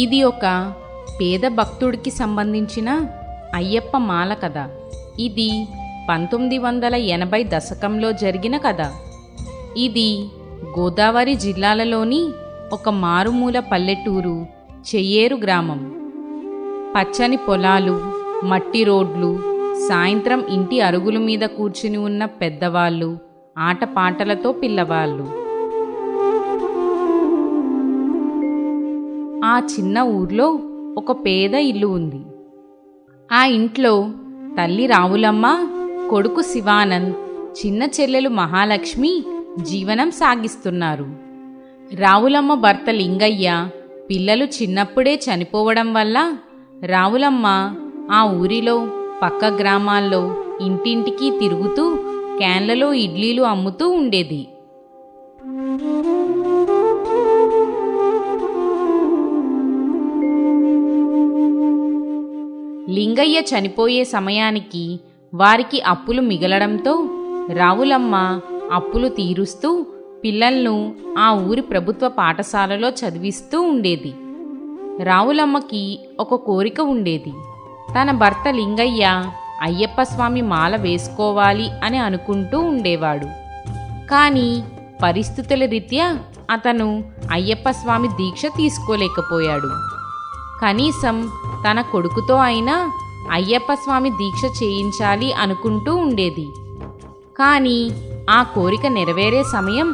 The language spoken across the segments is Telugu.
ఇది ఒక పేద భక్తుడికి సంబంధించిన అయ్యప్ప మాల కథ. ఇది 1980 దశకంలో జరిగిన కథ. ఇది గోదావరి జిల్లాలలోని ఒక మారుమూల పల్లెటూరు చెయ్యేరు గ్రామం. పచ్చని పొలాలు, మట్టి రోడ్లు, సాయంత్రం ఇంటి అరుగుల మీద కూర్చుని ఉన్న పెద్దవాళ్ళు, ఆటపాటలతో పిల్లవాళ్ళు. ఆ చిన్న ఊర్లో ఒక పేద ఇల్లు ఉంది. ఆ ఇంట్లో తల్లి రావులమ్మ, కొడుకు శివానంద్, చిన్న చెల్లెలు మహాలక్ష్మి జీవనం సాగిస్తున్నారు. రావులమ్మ భర్త లింగయ్య పిల్లలు చిన్నప్పుడే చనిపోవడం వల్ల రావులమ్మ ఆ ఊరిలో పక్క గ్రామాల్లో ఇంటింటికి తిరుగుతూ క్యాన్లలో ఇడ్లీలు అమ్ముతూ ఉండేది. లింగయ్య చనిపోయే సమయానికి వారికి అప్పులు మిగలడంతో రావులమ్మ అప్పులు తీరుస్తూ పిల్లలను ఆ ఊరి ప్రభుత్వ పాఠశాలలో చదివిస్తూ ఉండేది. రావులమ్మకి ఒక కోరిక ఉండేది. తన భర్త లింగయ్య అయ్యప్ప స్వామి మాల వేసుకోవాలి అని అనుకుంటూ ఉండేవాడు. కానీ పరిస్థితుల రీత్యా అతను అయ్యప్ప స్వామి దీక్ష తీసుకోలేకపోయాడు. కనీసం తన కొడుకుతో అయినా అయ్యప్ప స్వామి దీక్ష చేయించాలి అనుకుంటూ ఉండేది. కానీ ఆ కోరిక నెరవేరే సమయం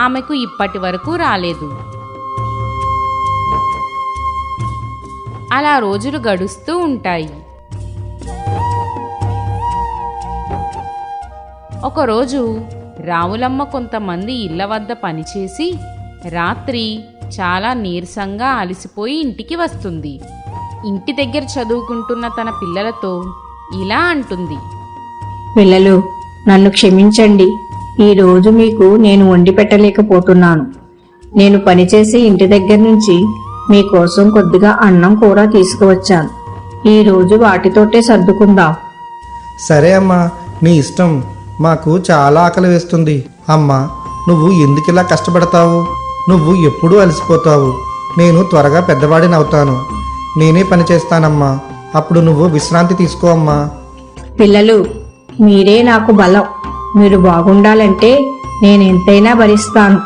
ఆమెకు ఇప్పటి వరకు రాలేదు. అలా రోజులు గడుస్తూ ఉంటాయి. ఒకరోజు రావులమ్మ కొంతమంది ఇళ్ల వద్ద పనిచేసి రాత్రి చాలా నీరసంగా అలసిపోయి ఇంటికి వస్తుంది. ఇంటి దగ్గర చదువుకుంటున్న తన పిల్లలతో ఇలా అంటుంది: పిల్లలు, నన్ను క్షమించండి. ఈరోజు మీకు నేను వండి పెట్టలేకపోతున్నాను. నేను పనిచేసి ఇంటి దగ్గర నుంచి మీకోసం కొద్దిగా అన్నం కూర తీసుకువచ్చాను. ఈరోజు వాటితోటే సర్దుకుందాం. సరే అమ్మా, నీ ఇష్టం. మాకు చాలా ఆకలి వేస్తుంది. అమ్మా, నువ్వు ఎందుకిలా కష్టపడతావు? నువ్వు ఎప్పుడూ అలసిపోతావు. నేను త్వరగా పెద్దవాడిని అవుతాను. నేనే పని చేస్తానమ్మా. అప్పుడు నువ్వు విశ్రాంతి తీసుకో అమ్మా. పిల్లలు, మీరే నాకు బలం. మీరు బాగుండాలంటే నేనెంతైనా భరిస్తాను.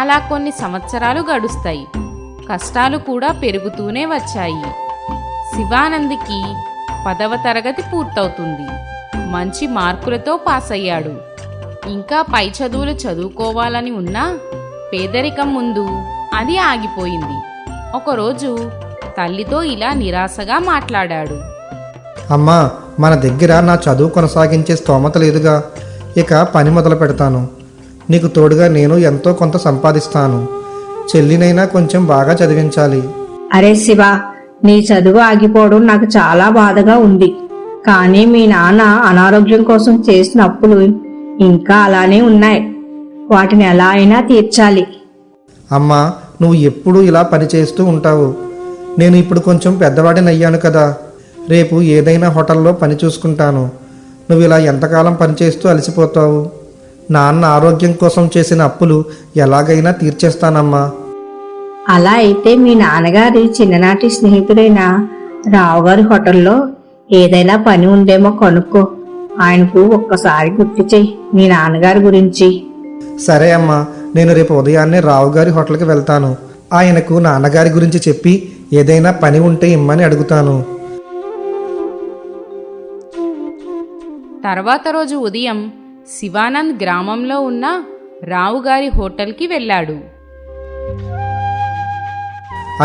అలా కొన్ని సంవత్సరాలు గడుస్తాయి. కష్టాలు కూడా పెరుగుతూనే వచ్చాయి. శివానంద్కి 10వ తరగతి పూర్తవుతుంది. మంచి మార్కులతో పాస్ అయ్యాడు. ఇంకా పై చదువులు చదువుకోవాలని ఉన్నా పేదరికం ముందు అది ఆగిపోయింది. ఒకరోజు తల్లితో ఇలా నిరాశగా మాట్లాడాడు: అమ్మా, మన దగ్గర నా చదువు కొనసాగించే స్తోమత లేదుగా. ఇక పని మొదలు పెడతాను. నీకు తోడుగా నేను ఎంతో కొంత సంపాదిస్తాను. చెల్లినైనా కొంచెం బాగా చదివించాలి. అరే శివ, నీ చదువు ఆగిపోవడం నాకు చాలా బాధగా ఉంది. కానీ మీ నాన్న అనారోగ్యం కోసం చేసిన అప్పులు ఇంకా అలానే ఉన్నాయి. వాటిని ఎలా అయినా తీర్చాలి. అమ్మా, నువ్వు ఎప్పుడూ ఇలా పని చేస్తూ ఉంటావు. నేను ఇప్పుడు కొంచెం పెద్దవాడిని అయ్యాను కదా. రేపు ఏదైనా హోటల్లో పని చూసుకుంటాను. నువ్వు ఇలా ఎంతకాలం పనిచేస్తూ అలసిపోతావు? నాన్న ఆరోగ్యం కోసం చేసిన అప్పులు ఎలాగైనా తీర్చేస్తానమ్మా. అలా అయితే మీ నాన్నగారి చిన్ననాటి స్నేహితుడైన రావుగారి హోటల్లో ఏదైనా పని ఉందేమో కనుక్కో. ఆయనకు ఒక్కసారి గుర్తు చెయ్యి మీ నాన్నగారి గురించి. సరే అమ్మా, నేను రేపు ఉదయాన్నే రావుగారి హోటల్కి వెళ్తాను. ఆయనకు నాన్నగారి గురించి చెప్పి ఏదైనా పని ఉంటే ఇమ్మని అడుగుతాను. తర్వాత రోజు ఉదయం శివానంద్ గ్రామంలో ఉన్న రావుగారి హోటల్కి వెళ్ళాడు.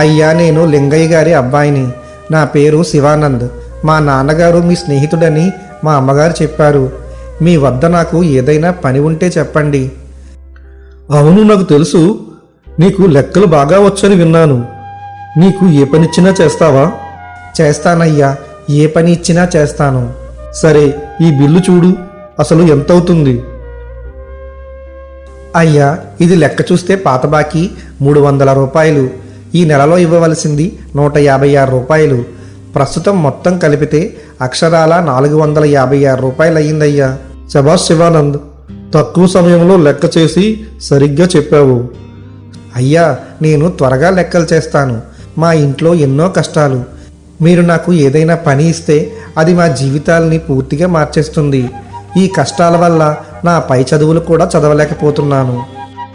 అయ్యా, నేను లింగయ్య గారి అబ్బాయిని. నా పేరు శివానంద్. మా నాన్నగారు మీ స్నేహితుడని మా అమ్మగారు చెప్పారు. మీ వద్ద నాకు ఏదైనా పని ఉంటే చెప్పండి. అవును, నాకు తెలుసు. నీకు లెక్కలు బాగా వచ్చని విన్నాను. నీకు ఏ పనిచ్చినా చేస్తావా? చేస్తానయ్యా, ఏ పని ఇచ్చినా చేస్తాను. సరే, ఈ బిల్లు చూడు. అసలు ఎంతవుతుంది? అయ్యా, ఇది లెక్క చూస్తే పాత బాకీ 300 రూపాయలు. ఈ నెలలో ఇవ్వవలసింది 156 రూపాయలు. ప్రస్తుతం మొత్తం కలిపితే అక్షరాల 456 రూపాయలు అయ్యిందయ్యా. శభాష్ శివానంద్, తక్కువ సమయంలో లెక్క చేసి సరిగ్గా చెప్పావు. అయ్యా, నేను త్వరగా లెక్కలు చేస్తాను. మా ఇంట్లో ఎన్నో కష్టాలు. మీరు నాకు ఏదైనా పని ఇస్తే అది మా జీవితాలని పూర్తిగా మార్చేస్తుంది. ఈ కష్టాల వల్ల నా పై చదువులు కూడా చదవలేకపోతున్నాను.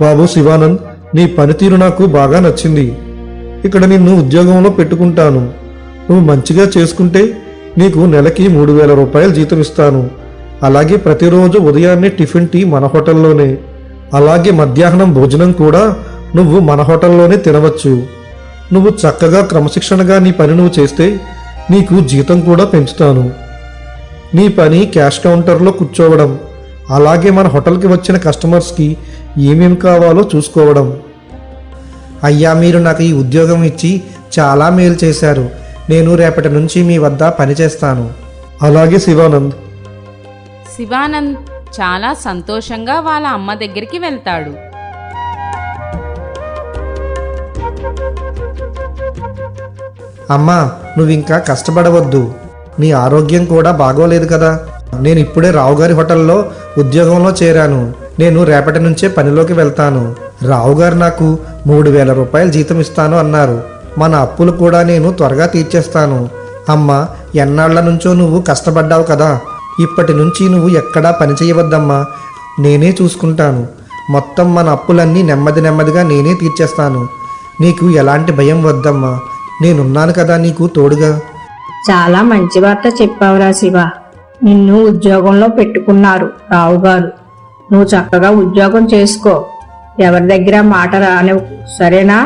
బాబు శివానంద్, నీ పనితీరు నాకు బాగా నచ్చింది. ఇక్కడ నిన్ను ఉద్యోగంలో పెట్టుకుంటాను. నువ్వు మంచిగా చేసుకుంటే నీకు నెలకి 3,000 రూపాయలు జీతం ఇస్తాను. అలాగే ప్రతిరోజు ఉదయాన్నే టిఫిన్ టీ మన హోటల్లోనే, అలాగే మధ్యాహ్నం భోజనం కూడా నువ్వు మన హోటల్లోనే తినవచ్చు. నువ్వు చక్కగా క్రమశిక్షణగా నీ పని నువ్వు చేస్తే నీకు జీతం కూడా పెంచుతాను. నీ పని క్యాష్ కౌంటర్లో కూర్చోవడం, అలాగే మన హోటల్కి వచ్చిన కస్టమర్స్కి ఏమేం కావాలో చూసుకోవడం. అయ్యా, మీరు నాకు ఈ ఉద్యోగం ఇచ్చి చాలా మేలు చేశారు. నేను రేపటి నుంచి మీ వద్ద పనిచేస్తాను. అలాగే శివానంద్. శివానంద్ చాలా సంతోషంగా వాళ్ళ అమ్మ దగ్గరికి వెళ్తాడు. అమ్మా, నువ్వింకా కష్టపడవద్దు. నీ ఆరోగ్యం కూడా బాగోలేదు కదా. నేను ఇప్పుడే రావుగారి హోటల్లో ఉద్యోగంలో చేరాను. నేను రేపటి నుంచే పనిలోకి వెళ్తాను. రావుగారు నాకు 3,000 రూపాయలు జీతం ఇస్తాను అన్నారు. మన అప్పులు కూడా నేను త్వరగా తీర్చేస్తాను. అమ్మ, ఎన్నాళ్ల నుంచో నువ్వు కష్టపడ్డావు కదా. ఇప్పటి నుంచి నువ్వు ఎక్కడా పని చేయవద్దమ్మా. నేనే చూసుకుంటాను. మొత్తం మన అప్పులన్నీ నెమ్మదిగా నేనే తీర్చేస్తాను. నీకు ఎలాంటి భయం వద్దమ్మా. నేనున్నాను కదా నీకు తోడుగా. చాలా మంచి వార్త చెప్పావురా శివ. నిన్ను ఉద్యోగంలో పెట్టుకున్నారు రావుగారు. నువ్వు చక్కగా ఉద్యోగం చేసుకో. ఎవరి దగ్గర మాట రానివ్వు, సరేనా?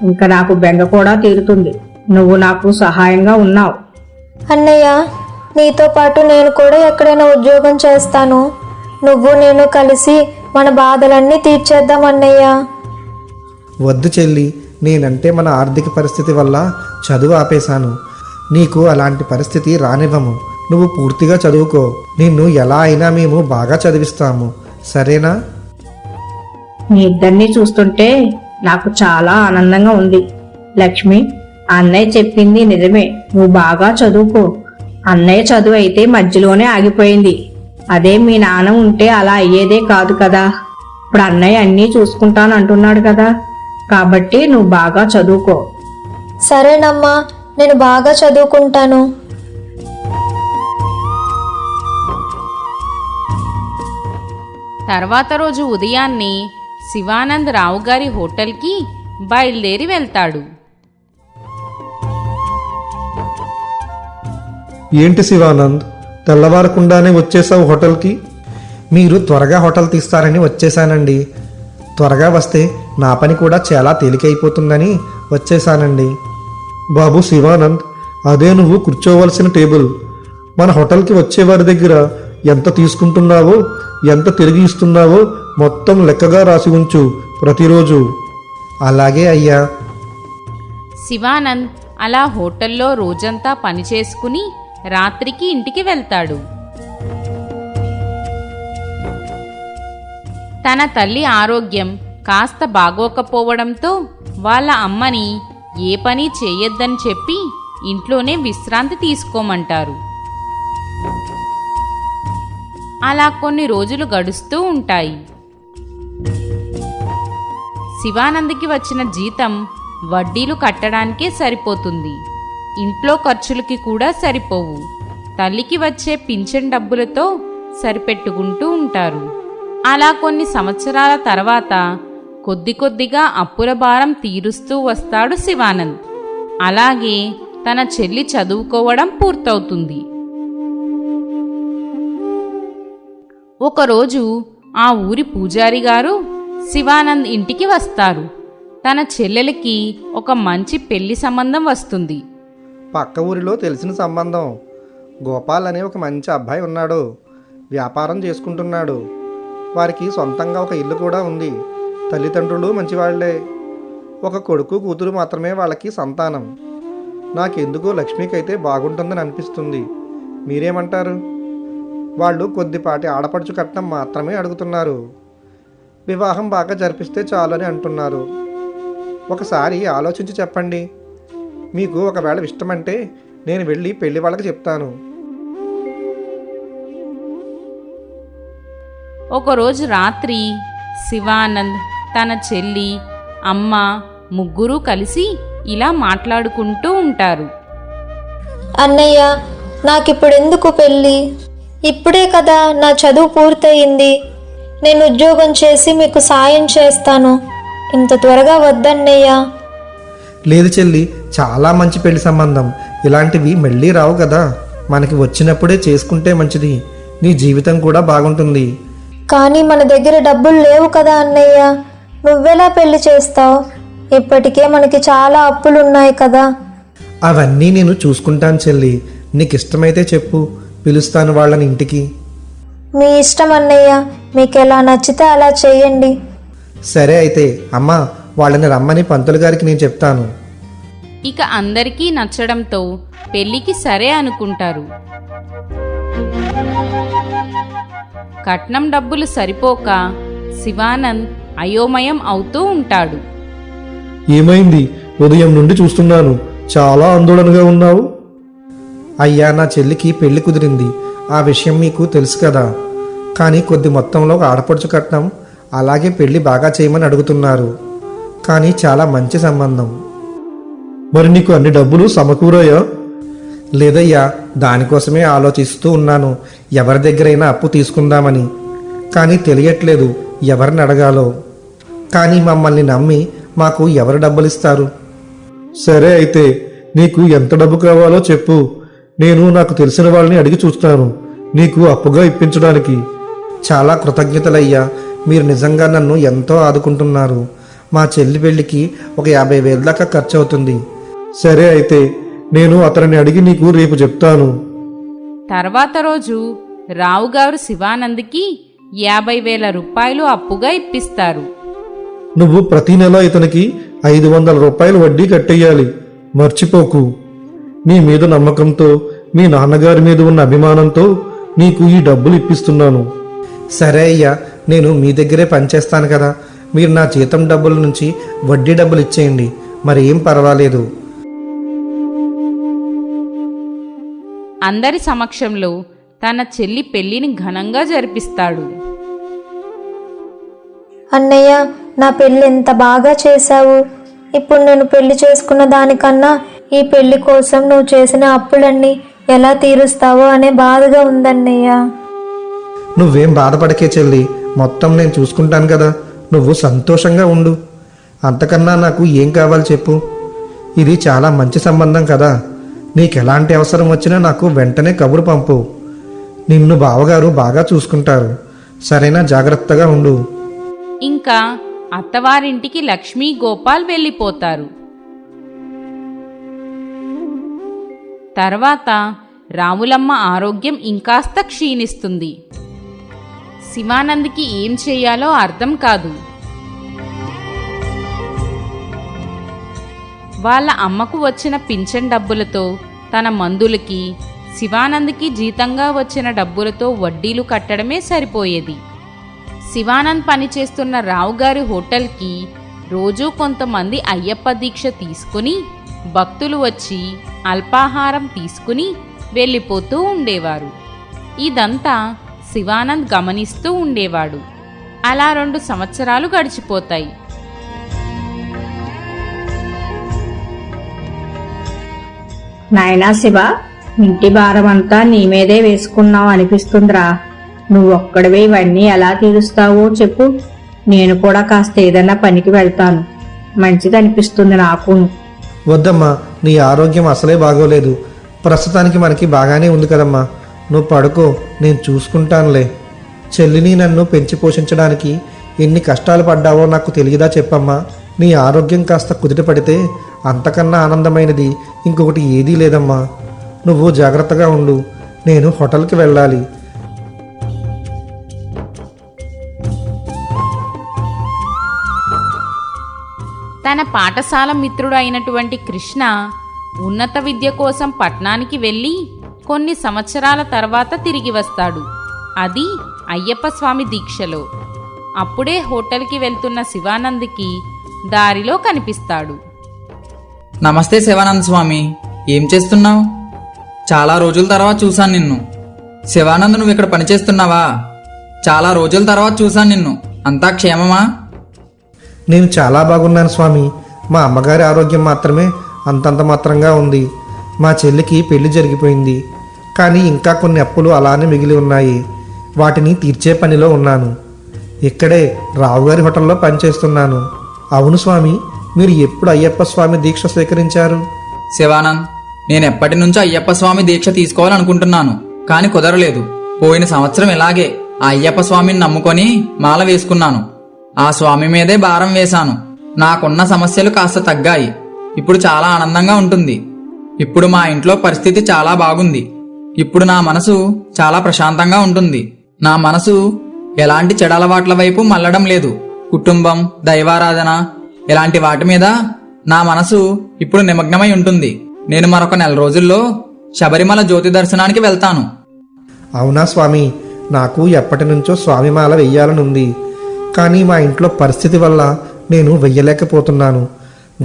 ఇంకా నాకు బెంగ కూడా తీరుతుంది. నువ్వు నాకు సహాయంగా ఉన్నావు. అన్నయ్య, నీతో పాటు నేను కూడా ఎక్కడైనా ఉద్యోగం చేస్తాను. నువ్వు నేను కలిసి మన బాధలన్నీ తీర్చేద్దాం అన్నయ్య. వద్దు చెల్లి, నేనంటే మన ఆర్థిక పరిస్థితి వల్ల చదువు ఆపేశాను. నీకు అలాంటి పరిస్థితి రానివ్వము. నువ్వు పూర్తిగా చదువుకో. నిన్ను ఎలా అయినా మేము బాగా చదివిస్తాము, సరేనా? మీ ఇద్దరిని చూస్తుంటే నాకు చాలా ఆనందంగా ఉంది. లక్ష్మి, అన్నయ్య చెప్పింది నిజమే. నువ్వు బాగా చదువుకో. అన్నయ్య చదువు అయితే మధ్యలోనే ఆగిపోయింది. అదే మీ నాన్న ఉంటే అలా అయ్యేదే కాదు కదా. ఇప్పుడు అన్నయ్య అన్నీ చూసుకుంటాను అంటున్నాడు కదా. కాబట్టి నువ్వు బాగా చదువుకో. సరేనమ్మా, నేను బాగా చదువుకుంటాను. తర్వాత రోజు ఉదయాన్నే శివానంద్ రావుగారి హోటల్కి బయలుదేరి వెళ్తాడు. ఏంటి శివానంద్, తెల్లవారకుండానే వచ్చేసావు హోటల్కి? మీరు త్వరగా హోటల్ తీస్తారని వచ్చేసానండి. త్వరగా వస్తే నా పని కూడా చాలా తేలికైపోతుందని వచ్చేసానండి. బాబు శివానంద్, అదే నువ్వు కూర్చోవలసిన టేబుల్. మన హోటల్కి వచ్చేవారి దగ్గర ఎంత తీసుకుంటున్నావో, ఎంత తిరిగి ఇస్తున్నావో మొత్తం లెక్కగా రాసి ఉంచు ప్రతిరోజు. అలాగే అయ్యా. శివానంద్ అలా హోటల్లో రోజంతా పనిచేసుకుని రాత్రికి ఇంటికి వెళ్తాడు. తన తల్లి ఆరోగ్యం కాస్త బాగోకపోవడంతో వాళ్ళ అమ్మని ఏ పని చేయొద్దని చెప్పి ఇంట్లోనే విశ్రాంతి తీసుకోమంటారు. అలా కొన్ని రోజులు గడుస్తూ ఉంటాయి. శివానంద్కి వచ్చిన జీతం వడ్డీలు కట్టడానికే సరిపోతుంది. ఇంట్లో ఖర్చులకి కూడా సరిపోవు. తల్లికి వచ్చే పింఛన్ డబ్బులతో సరిపెట్టుకుంటూ ఉంటారు. అలా కొన్ని సంవత్సరాల తర్వాత కొద్దిగా అప్పుల భారం తీరుస్తూ వస్తాడు శివానంద్. అలాగే తన చెల్లి చదువుకోవడం పూర్తవుతుంది. ఒకరోజు ఆ ఊరి పూజారి గారు శివానంద్ ఇంటికి వస్తారు. తన చెల్లెలికి ఒక మంచి పెళ్లి సంబంధం వస్తుంది. పక్క ఊరిలో తెలిసిన సంబంధం. గోపాల్ అనే ఒక మంచి అబ్బాయి ఉన్నాడు. వ్యాపారం చేసుకుంటున్నాడు. వారికి సొంతంగా ఒక ఇల్లు కూడా ఉంది. తల్లిదండ్రులు మంచివాళ్లే. ఒక కొడుకు కూతురు మాత్రమే వాళ్ళకి సంతానం. నాకెందుకో లక్ష్మికైతే బాగుంటుందని అనిపిస్తుంది. మీరేమంటారు? వాళ్ళు కొద్దిపాటి ఆడపడుచు కట్నం మాత్రమే అడుగుతున్నారు. వివాహం బాగా జరిపిస్తే చాలని అంటున్నారు. ఒకసారి ఆలోచించి చెప్పండి. మీకు ఒకవేళ ఇష్టమంటే నేను వెళ్ళి పెళ్లి వాళ్ళకి చెప్తాను. ఒకరోజు రాత్రి శివానంద్, తన చెల్లి, అమ్మ ముగ్గురూ కలిసి ఇలా మాట్లాడుకుంటూ ఉంటారు. అన్నయ్య, నాకిప్పుడెందుకు పెళ్ళి? ఇప్పుడే కదా నా చదువు పూర్తయింది. నేను ఉద్యోగం చేసి మీకు సాయం చేస్తాను. ఇంత త్వరగా వద్దన్నయ్య. లేదు చెల్లి, చాలా మంచి పెళ్లి సంబంధం. ఇలాంటివి మళ్ళీ రావు కదా. మనకి వచ్చినప్పుడే చేసుకుంటే మంచిది. నీ జీవితం కూడా బాగుంటుంది. కానీ మన దగ్గర డబ్బులు లేవు కదా అన్నయ్య. నువ్వెలా పెళ్లి చేస్తావు? ఇప్పటికే మనకి చాలా అప్పులున్నాయి కదా. అవన్నీ నేను చూసుకుంటాను చెల్లి. నీకు ఇష్టమైతే చెప్పు, పిలుస్తాను వాళ్ళని ఇంటికి. మీ ఇష్టం అన్నయ్య. మీకు ఎలా నచ్చితే అలా చేయండి. సరే అయితే అమ్మా, వాళ్ళని రమ్మని పంతులు గారికి నేను చెప్తాను. ఇక అందరికీ నచ్చడంతో పెళ్లికి సరే అనుకుంటారు. కట్నం డబ్బులు సరిపోక శివానంద్ అయోమయం అవుతూ ఉంటాడు. ఏమైంది? ఉదయం నుండి చూస్తున్నాను, చాలా ఆందోళనగా ఉన్నావు. అయ్యా, నా చెల్లికి పెళ్లి కుదిరింది. ఆ విషయం మీకు తెలుసు కదా. కానీ కొద్ది మొత్తంలో ఆడపడుచు కట్నం, అలాగే పెళ్లి బాగా చేయమని అడుగుతున్నారు. కానీ చాలా మంచి సంబంధం. మరి నీకు అన్ని డబ్బులు సమకూరాయా? లేదయ్యా, దానికోసమే ఆలోచిస్తూ ఉన్నాను. ఎవరి దగ్గరైనా అప్పు తీసుకుందామని. కానీ తెలియట్లేదు ఎవరిని అడగాలో. కానీ మమ్మల్ని నమ్మి మాకు ఎవరు డబ్బులు ఇస్తారు? సరే అయితే నీకు ఎంత డబ్బు కావాలో చెప్పు. నేను నాకు తెలిసిన వాళ్ళని అడిగి చూస్తాను నీకు అప్పుగా ఇప్పించడానికి. చాలా కృతజ్ఞతలయ్యా. మీరు నిజంగా నన్ను ఎంతో ఆదుకుంటున్నారు. మా చెల్లి పెళ్లికి ఒక 50,000 దాకా ఖర్చు అవుతుంది. సరే అయితే నేను అతనిని అడిగి నీకు రేపు చెప్తాను. తర్వాత రోజు రావుగారు శివానంద్కి 50,000 రూపాయలు అప్పుగా ఇప్పిస్తారు. నువ్వు ప్రతి నెల ఇతనికి 500 రూపాయలు వడ్డీ కట్టేయాలి, మర్చిపోకు. నీ మీద నమ్మకంతో, మీ నాన్నగారి మీద ఉన్న అభిమానంతో నీకు ఈ డబ్బులు ఇప్పిస్తున్నాను. సరే అయ్యా, నేను మీ దగ్గరే పనిచేస్తాను కదా. మీరు నా జీతం డబ్బుల నుంచి వడ్డీ డబ్బులు ఇచ్చేయండి. మరి ఏం పర్వాలేదు. అందరి సమక్షంలో తన చెల్లి పెళ్లిని ఘనంగా జరిపిస్తాడు. అన్నయ్య, నా పెళ్ళి ఎంత బాగా చేశావు. ఇప్పుడు నేను పెళ్లి చేసుకున్న దానికన్నా ఈ పెళ్లి కోసం నువ్వు చేసిన అప్పులన్నీ ఎలా తీరుస్తావో అనే బాధగా ఉందన్నయ్య. నువ్వేం బాధపడకే చెల్లి, మొత్తం నేను చూసుకుంటాను కదా. నువ్వు సంతోషంగా ఉండు. అంతకన్నా నాకు ఏం కావాలి చెప్పు. ఇది చాలా మంచి సంబంధం కదా. నీకెలాంటి అవసరం వచ్చినా నాకు వెంటనే కబురు పంపు. నిన్ను బావగారు బాగా చూసుకుంటారు. సరేనా? జాగ్రత్తగా ఉండు. ఇంకా అత్తవారింటికి లక్ష్మీ గోపాల్ వెళ్ళిపోతారు. తర్వాత రాములమ్మ ఆరోగ్యం ఇంకాస్త క్షీణిస్తుంది. శివానంద్కి ఏం చేయాలో అర్థం కాదు. వాళ్ళ అమ్మకు వచ్చిన పింఛన్ డబ్బులతో తన మందులకి, శివానంద్కి జీతంగా వచ్చిన డబ్బులతో వడ్డీలు కట్టడమే సరిపోయేది. శివానంద్ పనిచేస్తున్న రావుగారి హోటల్కి రోజూ కొంతమంది అయ్యప్ప దీక్ష తీసుకుని భక్తులు వచ్చి అల్పాహారం తీసుకుని వెళ్ళిపోతూ ఉండేవారు. ఇదంతా శివానంద్ గమనిస్తూ ఉండేవాడు. అలా 2 సంవత్సరాలు గడిచిపోతాయి. నాయనా శివ, ఇంటి భారం అంతా నీ మీదే వేసుకున్నావు అనిపిస్తుందిరా. నువ్వొక్కడివే ఇవన్నీ ఎలా తీరుస్తావో చెప్పు. నేను కూడా కాస్త ఏదన్నా పనికి వెళ్తాను. మంచిది అనిపిస్తుంది నాకు. వద్దమ్మా, నీ ఆరోగ్యం అసలే బాగోలేదు. ప్రస్తుతానికి మనకి బాగానే ఉంది కదమ్మా. నువ్వు పడుకో, నేను చూసుకుంటానులే. చెల్లిని నన్ను పెంచి పోషించడానికి ఎన్ని కష్టాలు పడ్డావో నాకు తెలియదా చెప్పమ్మా. నీ ఆరోగ్యం కాస్త కుదుట పడితే అంతకన్నా ఆనందమైనది ఇంకొకటి ఏదీ లేదమ్మా. నువ్వు జాగ్రత్తగా ఉండు. నేను హోటల్కి వెళ్ళాలి. తన పాఠశాల మిత్రుడు అయినటువంటి కృష్ణ ఉన్నత విద్య కోసం పట్నానికి వెళ్ళి కొన్ని సంవత్సరాల తర్వాత తిరిగి వస్తాడు. అది అయ్యప్ప స్వామి దీక్షలో. అప్పుడే హోటల్కి వెళ్తున్న శివానంద్కి దారిలో కనిపిస్తాడు. నమస్తే శివానంద్ స్వామి, ఏం చేస్తున్నావు? చాలా రోజుల తర్వాత చూశాను నిన్ను. శివానంద్, నువ్వు ఇక్కడ పనిచేస్తున్నావా? చాలా రోజుల తర్వాత చూశాను నిన్ను. అంతా క్షేమమా? నేను చాలా బాగున్నాను స్వామి. మా అమ్మగారి ఆరోగ్యం మాత్రమే అంతంత మాత్రంగా ఉంది. మా చెల్లికి పెళ్లి జరిగిపోయింది, కానీ ఇంకా కొన్ని అప్పులు అలానే మిగిలి ఉన్నాయి. వాటిని తీర్చే పనిలో ఉన్నాను. ఇక్కడే రావుగారి హోటల్లో పనిచేస్తున్నాను. అవును స్వామి, మీరు ఎప్పుడు అయ్యప్ప స్వామి దీక్ష స్వీకరించారు? శివానంద్, నేను ఎప్పటి నుంచో అయ్యప్ప స్వామి దీక్ష తీసుకోవాలనుకుంటున్నాను, కానీ కుదరలేదు. పోయిన సంవత్సరం ఇలాగే ఆ అయ్యప్ప స్వామిని నమ్ముకొని మాల వేసుకున్నాను. ఆ స్వామి మీదే భారం వేశాను. నాకున్న సమస్యలు కాస్త తగ్గాయి. ఇప్పుడు చాలా ఆనందంగా ఉంటుంది. ఇప్పుడు మా ఇంట్లో పరిస్థితి చాలా బాగుంది. ఇప్పుడు నా మనసు చాలా ప్రశాంతంగా ఉంటుంది. నా మనసు ఎలాంటి చెడలవాట్ల వైపు మళ్ళడం లేదు. కుటుంబం, దైవారాధన ఇలాంటి వాటి మీద నా మనసు ఇప్పుడు నిమగ్నమై ఉంటుంది. నేను మరొక 4 రోజుల్లో శబరిమల జ్యోతి దర్శనానికి వెళ్తాను. అవునా స్వామి, నాకు ఎప్పటి నుంచో స్వామిమాల వెయ్యాలనుంది. కానీ మా ఇంట్లో పరిస్థితి వల్ల నేను వెయ్యలేకపోతున్నాను.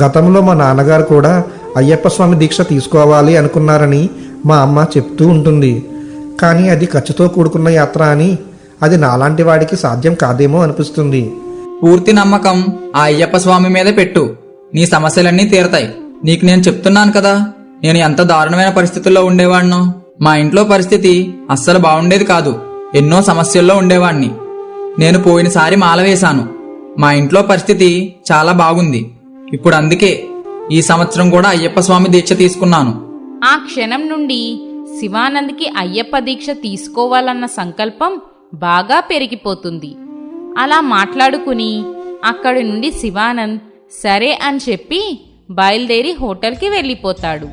గతంలో మా నాన్నగారు కూడా అయ్యప్ప స్వామి దీక్ష తీసుకోవాలి అనుకున్నారని మా అమ్మ చెప్తూ ఉంటుంది. కానీ అది ఖర్చుతో కూడుకున్న యాత్ర అని, అది నాలాంటి వాడికి సాధ్యం కాదేమో అనిపిస్తుంది. పూర్తి నమ్మకం ఆ అయ్యప్ప స్వామి మీద పెట్టు. నీ సమస్యలన్నీ తీరతాయి. నీకు నేను చెప్తున్నాను కదా, నేను ఎంత దారుణమైన పరిస్థితుల్లో ఉండేవాడినో. మా ఇంట్లో పరిస్థితి అస్సలు బాగుండేది కాదు. ఎన్నో సమస్యల్లో ఉండేవాణ్ణి. నేను పోయినసారి మాల వేశాను. మా ఇంట్లో పరిస్థితి చాలా బాగుంది. ఇప్పుడు అందుకే ఈ సంవత్సరం కూడా అయ్యప్ప స్వామి దీక్ష తీసుకున్నాను. ఆ క్షణం నుండి శివానంద్కి అయ్యప్ప దీక్ష తీసుకోవాలన్న సంకల్పం బాగా పెరిగిపోతుంది. అలా మాట్లాడుకుని అక్కడి నుండి శివానంద్ సరే అని చెప్పి బయలుదేరి హోటల్కి వెళ్ళిపోతాడు.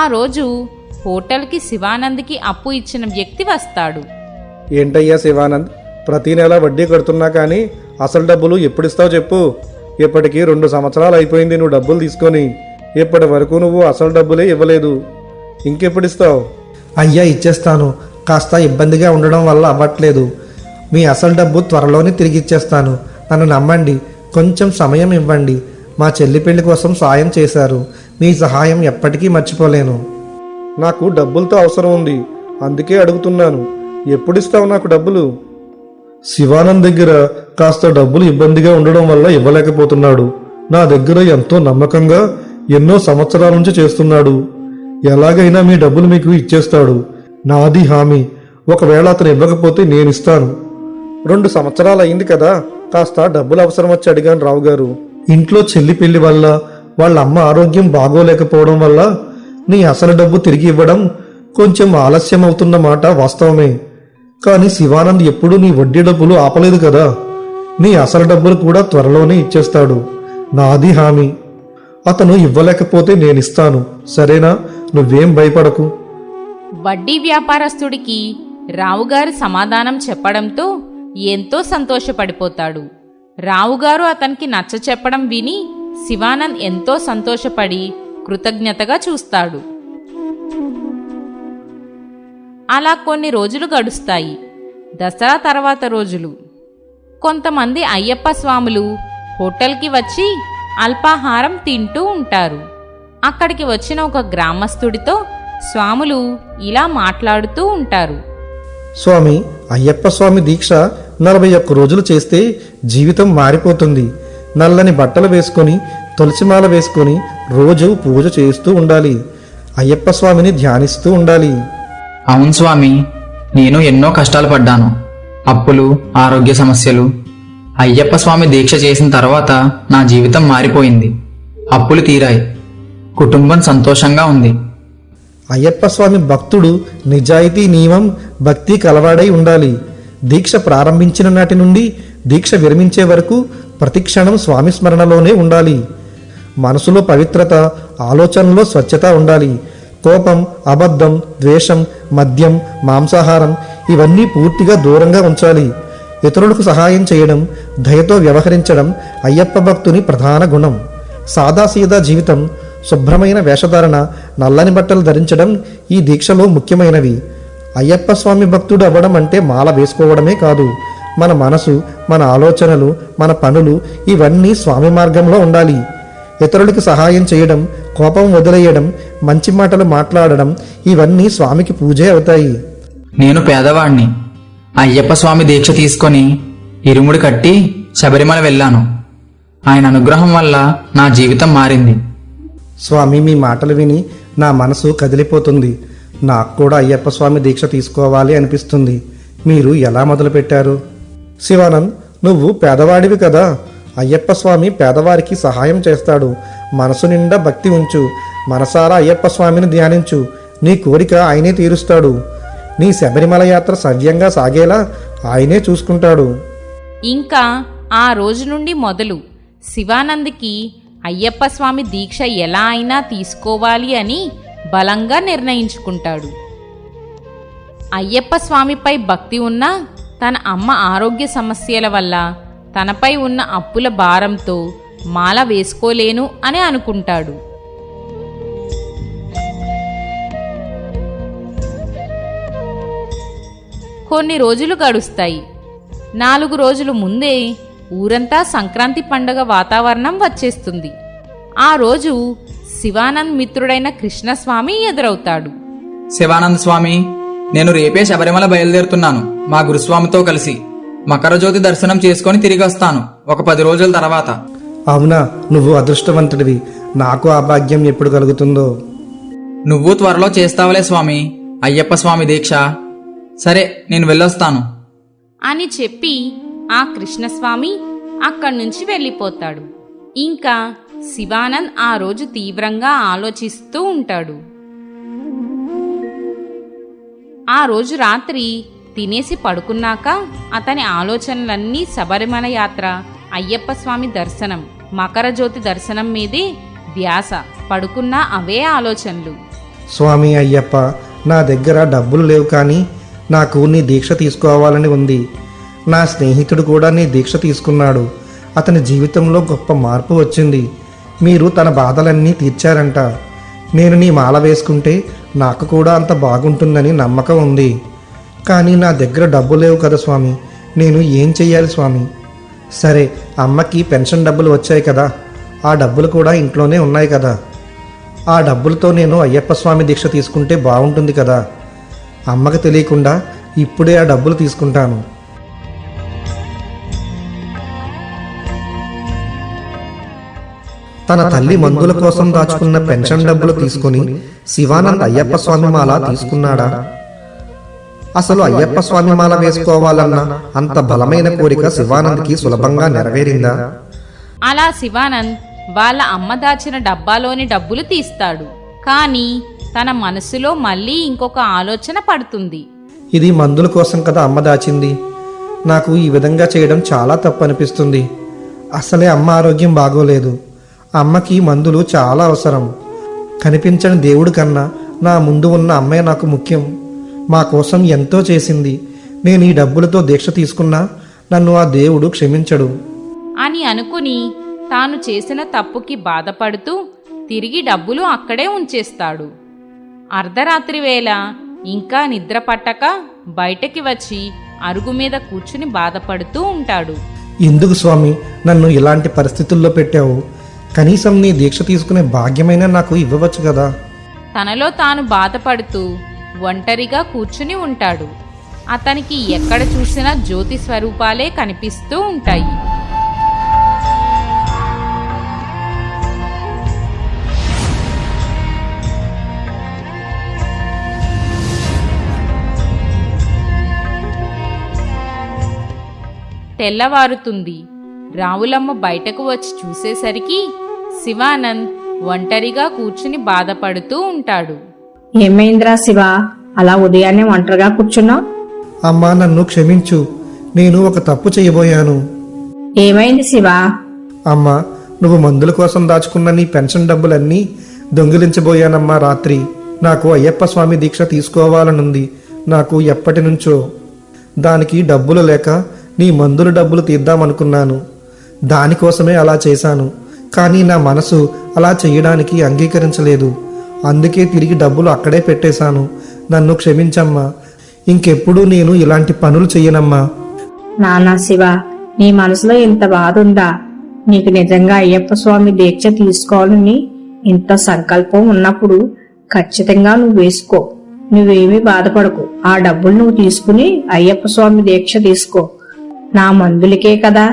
ఆ రోజు హోటల్కి శివానంద్కి అప్పు ఇచ్చిన వ్యక్తి వస్తాడు. ఏంటయ్యా శివానంద్, ప్రతి నెల వడ్డీ కడుతున్నా కానీ అసలు డబ్బులు ఎప్పుడిస్తావు చెప్పు. ఇప్పటికీ 2 సంవత్సరాలు అయిపోయింది నువ్వు డబ్బులు తీసుకొని. ఇప్పటి వరకు నువ్వు అసలు డబ్బులే ఇవ్వలేదు. ఇంకెప్పుడిస్తావు? అయ్యా ఇచ్చేస్తాను. కాస్త ఇబ్బందిగా ఉండడం వల్ల అవ్వట్లేదు. మీ అసలు డబ్బు త్వరలోనే తిరిగి ఇచ్చేస్తాను. నన్ను నమ్మండి, కొంచెం సమయం ఇవ్వండి. మా చెల్లి పెళ్లి కోసం సాయం చేశారు. మీ సహాయం ఎప్పటికీ మర్చిపోలేను. నాకు డబ్బులతో అవసరం ఉంది, అందుకే అడుగుతున్నాను. ఎప్పుడిస్తావు నాకు డబ్బులు? శివానంద్ దగ్గర కాస్త డబ్బులు ఇబ్బందిగా ఉండడం వల్ల ఇవ్వలేకపోతున్నాడు. నా దగ్గర ఎంతో నమ్మకంగా ఎన్నో సంవత్సరాల నుంచి చేస్తున్నాడు. ఎలాగైనా మీ డబ్బులు మీకు ఇచ్చేస్తాడు, నాది హామీ. ఒకవేళ అతను ఇవ్వకపోతే నేనిస్తాను. 2 సంవత్సరాలు అయింది కదా, కాస్త డబ్బులు అవసరం వచ్చి అడిగాను రావు గారు. ఇంట్లో చెల్లి పెళ్లి వల్ల, వాళ్ళ అమ్మ ఆరోగ్యం బాగోలేకపోవడం వల్ల నీ అసలు డబ్బు తిరిగి ఇవ్వడం కొంచెం ఆలస్యం అవుతున్న మాట వాస్తవమే. కానీ శివానంద్ ఎప్పుడూ నీ వడ్డీ డబ్బులు ఆపలేదు కదా. నీ అసలు డబ్బులు కూడా త్వరలోనే ఇచ్చేస్తాడు, నాది హామీ. అతను ఇవ్వలేకపోతే నేనిస్తాను, సరేనా? నువ్వేం భయపడకు. వడ్డీ వ్యాపారస్తుడికి రావుగారు సమాధానం చెప్పడంతో ఎంతో సంతోషపడిపోతాడు. రావుగారు అతనికి నచ్చ చెప్పడం విని శివానంద్ ఎంతో సంతోషపడి కృతజ్ఞతగా చూస్తాడు. అలా కొన్ని రోజులు గడుస్తాయి. దసరా తర్వాత రోజులు. కొంతమంది అయ్యప్ప స్వాములు హోటల్కి వచ్చి అల్పాహారం తింటూ ఉంటారు. అక్కడికి వచ్చిన ఒక గ్రామస్తుడితో స్వాములు ఇలా మాట్లాడుతూ ఉంటారు. స్వామి, అయ్యప్ప స్వామి దీక్ష 41 రోజులు చేస్తే జీవితం మారిపోతుంది. నల్లని బట్టలు వేసుకొని, తులసిమాల వేసుకొని రోజు పూజ చేస్తూ ఉండాలి. అయ్యప్ప స్వామిని ధ్యానిస్తూ ఉండాలి. అవును స్వామి, నేను ఎన్నో కష్టాలు పడ్డాను. అప్పులు, ఆరోగ్య సమస్యలు. అయ్యప్ప స్వామి దీక్ష చేసిన తర్వాత నా జీవితం మారిపోయింది. అప్పులు తీరాయి. కుటుంబం సంతోషంగా ఉంది. అయ్యప్ప స్వామి భక్తుడు నిజాయితీ, నియమం, భక్తి కలవాడై ఉండాలి. దీక్ష ప్రారంభించిన నాటి నుండి దీక్ష విరమించే వరకు ప్రతిక్షణం స్వామి స్మరణలోనే ఉండాలి. మనసులో పవిత్రత, ఆలోచనలో స్వచ్ఛత ఉండాలి. కోపం, అబద్ధం, ద్వేషం, మద్యం, మాంసాహారం ఇవన్నీ పూర్తిగా దూరంగా ఉంచాలి. ఇతరులకు సహాయం చేయడం, దయతో వ్యవహరించడం అయ్యప్ప భక్తుని ప్రధాన గుణం. సాదాసీదా జీవితం, శుభ్రమైన వేషధారణ, నల్లని బట్టలు ధరించడం ఈ దీక్షలో ముఖ్యమైనవి. అయ్యప్ప స్వామి భక్తుడు అవ్వడం అంటే మాల వేసుకోవడమే కాదు. మన మనసు, మన ఆలోచనలు, మన పనులు ఇవన్నీ స్వామి మార్గంలో ఉండాలి. ఇతరులకు సహాయం చేయడం, కోపం వదిలేయడం, మంచి మాటలు మాట్లాడడం ఇవన్నీ స్వామికి పూజే అవుతాయి. నేను పేదవాణ్ణి. అయ్యప్ప స్వామి దీక్ష తీసుకొని ఇరుముడి కట్టి శబరిమల వెళ్ళాను. ఆయన అనుగ్రహం వల్ల నా జీవితం మారింది. స్వామి, మీ మాటలు విని నా మనసు కదిలిపోతుంది. నాకు కూడా అయ్యప్ప స్వామి దీక్ష తీసుకోవాలి అనిపిస్తుంది. మీరు ఎలా మొదలుపెట్టారు? శివానంద్, నువ్వు పేదవాడివి కదా. అయ్యప్ప స్వామి పేదవారికి సహాయం చేస్తాడు. మనసు నిండా భక్తి ఉంచు. మనసారా అయ్యప్ప స్వామిని ధ్యానించు. నీ కోరిక ఆయనే తీరుస్తాడు. నీ శబరిమల యాత్ర సవ్యంగా సాగేలా ఆయనే చూసుకుంటాడు. ఇంకా ఆ రోజు నుండి మొదలు శివానంద్కి అయ్యప్ప స్వామి దీక్ష ఎలా అయినా తీసుకోవాలి అని బలంగా నిర్ణయించుకుంటాడు. అయ్యప్ప స్వామిపై భక్తి ఉన్నా తన అమ్మ ఆరోగ్య సమస్యల వల్ల తనపై ఉన్న అప్పుల భారంతో మాల వేసుకోలేను అని అనుకుంటాడు. కొన్ని రోజులు గడుస్తాయి. 4 రోజులు ముందే ఊరంతా సంక్రాంతి పండుగ వాతావరణం వచ్చేస్తుంది. ఆ రోజు శివానంద్ మిత్రుడైన కృష్ణస్వామి ఎదురవుతాడు. శివానంద స్వామి, నేను రేపే శబరిమల బయలుదేరుతున్నాను మా గురుస్వామితో కలిసి. మకర జ్యోతి దర్శనం చేసుకొని తిరిగి వస్తాను ఒక 10 రోజుల తర్వాత. అవునా? నువ్వు అదృష్టవంతుడివి. నాకు ఆ భాగ్యం ఎప్పుడు కలుగుతుందో. నువ్వు త్వరలో చేస్తావులే స్వామి అయ్యప్ప స్వామి దీక్ష. సరే, నేను వెళ్ళొస్తాను అని చెప్పి ఆ కృష్ణస్వామి అక్కడి నుంచి వెళ్ళిపోతాడు. ఇంకా శివానంద్ ఆ రోజు తీవ్రంగా ఆలోచిస్తూ ఉంటాడు. ఆ రోజు రాత్రి తినేసి పడుకున్నాక అతని ఆలోచనలన్నీ శబరిమల యాత్ర, అయ్యప్ప స్వామి దర్శనం, మకర జ్యోతి దర్శనం మీదే ధ్యాస. పడుకున్నా అవే ఆలోచనలు. స్వామి అయ్యప్ప, నా దగ్గర డబ్బులు లేవు, కానీ నాకు నీ దీక్ష తీసుకోవాలని ఉంది. నా స్నేహితుడు కూడా నీ దీక్ష తీసుకున్నాడు. అతని జీవితంలో గొప్ప మార్పు వచ్చింది. మీరు తన బాధలన్నీ తీర్చారంట. నేను నీ మాల వేసుకుంటే నాకు కూడా అంత బాగుంటుందని నమ్మకం ఉంది. కానీ నా దగ్గర డబ్బు లేవు కదా స్వామి. నేను ఏం చెయ్యాలి స్వామి? సరే, అమ్మకి పెన్షన్ డబ్బులు వచ్చాయి కదా, ఆ డబ్బులు కూడా ఇంట్లోనే ఉన్నాయి కదా. ఆ డబ్బులతో నేను అయ్యప్ప స్వామి దీక్ష తీసుకుంటే బాగుంటుంది కదా. అమ్మకి తెలియకుండా ఇప్పుడే ఆ డబ్బులు తీసుకుంటాను. తన తల్లి మందుల కోసం దాచుకున్న పెన్షన్ డబ్బులు తీసుకుని శివానంద్ అయ్యప్ప స్వామి మాల తీసుకున్నాడా? అసలు అయ్యప్ప స్వామి మాల వేసుకోవాలన్న అంత బలమైన కోరిక శివానంద్కి సులభంగా నెరవేరిందా? అలా శివానంద్ వాళ్ళ అమ్మ దాచిన డబ్బాలోని డబ్బులు తీస్తాడు. కానీ తన మనసులో మళ్ళీ ఇంకొక ఆలోచన పడుతుంది. ఇది మందుల కోసం కదా అమ్మ దాచింది. నాకు ఈ విధంగా చేయడం చాలా తప్పు అనిపిస్తుంది. అసలే అమ్మ ఆరోగ్యం బాగోలేదు. అమ్మకి మందులు చాలా అవసరం. కనిపించని దేవుడి కన్నా నా ముందు ఉన్న అమ్మే నాకు ముఖ్యం. మా కోసం ఎంతో చేసింది. నేను ఈ డబ్బులతో దీక్ష తీసుకున్నా నన్ను ఆ దేవుడు క్షమించడు అని అనుకుని తాను చేసిన తప్పుకి బాధపడుతూ తిరిగి డబ్బులు అక్కడే ఉంచేస్తాడు. అర్ధరాత్రి వేళ ఇంకా నిద్ర పట్టక బయటకి వచ్చి అరుగు మీద కూర్చుని బాధపడుతూ ఉంటాడు. ఎందుకు స్వామి నన్ను ఇలాంటి పరిస్థితుల్లో పెట్టావు? కనీసం నీ దీక్ష తీసుకునే భాగ్యమైనా నాకు ఇవ్వవచ్చు కదా. తనలో తాను బాధపడుతూ ఒంటరిగా కూర్చుని ఉంటాడు. అతనికి ఎక్కడ చూసినా జ్యోతి స్వరూపాలే కనిపిస్తూ ఉంటాయి. తెల్లవారుతుంది. రావులమ్మ బయటకు వచ్చి చూసేసరికి శివానంద్ ఒంటరిగా కూర్చుని బాధపడుతూ ఉంటాడు. ఏమైందిరా శివ, అలా ఉదయాన్నే ఒంటరిగా కూర్చున్నావు? అమ్మా, నన్ను క్షమించు. నేను ఒక తప్పు చేయబోయాను. ఏమైంది శివ? అమ్మా, నువ్వు మందుల కోసం దాచుకున్న నీ పెన్షన్ డబ్బులన్నీ దొంగిలించబోయానమ్మా రాత్రి. నాకు అయ్యప్ప స్వామి దీక్ష తీసుకోవాలనుంది. నాకు ఎప్పటి నుంచో. దానికి డబ్బులు లేక నీ మందుల డబ్బులు తీద్దామనుకున్నాను. దానికోసమే అలా చేశాను. కానీ నా మనసు అలా చేయడానికి అంగీకరించలేదు. అందుకే తిరిగి డబ్బులు అక్కడే పెట్టేశాను. నన్ను క్షమించమ్మా. ఇంకెప్పుడు నేను ఇలాంటి పనులు చెయ్యనమ్మా. నానా శివ, నీ మనసులో ఇంత బాధ ఉందా? నీకు నిజంగా అయ్యప్ప స్వామి దీక్ష తీసుకోవాలని ఇంత సంకల్పం ఉన్నప్పుడు ఖచ్చితంగా నువ్వు వేసుకో. నువ్వేమీ బాధపడకు. ఆ డబ్బులు నువ్వు తీసుకుని అయ్యప్ప స్వామి దీక్ష తీసుకో. నా మందులకే కదా,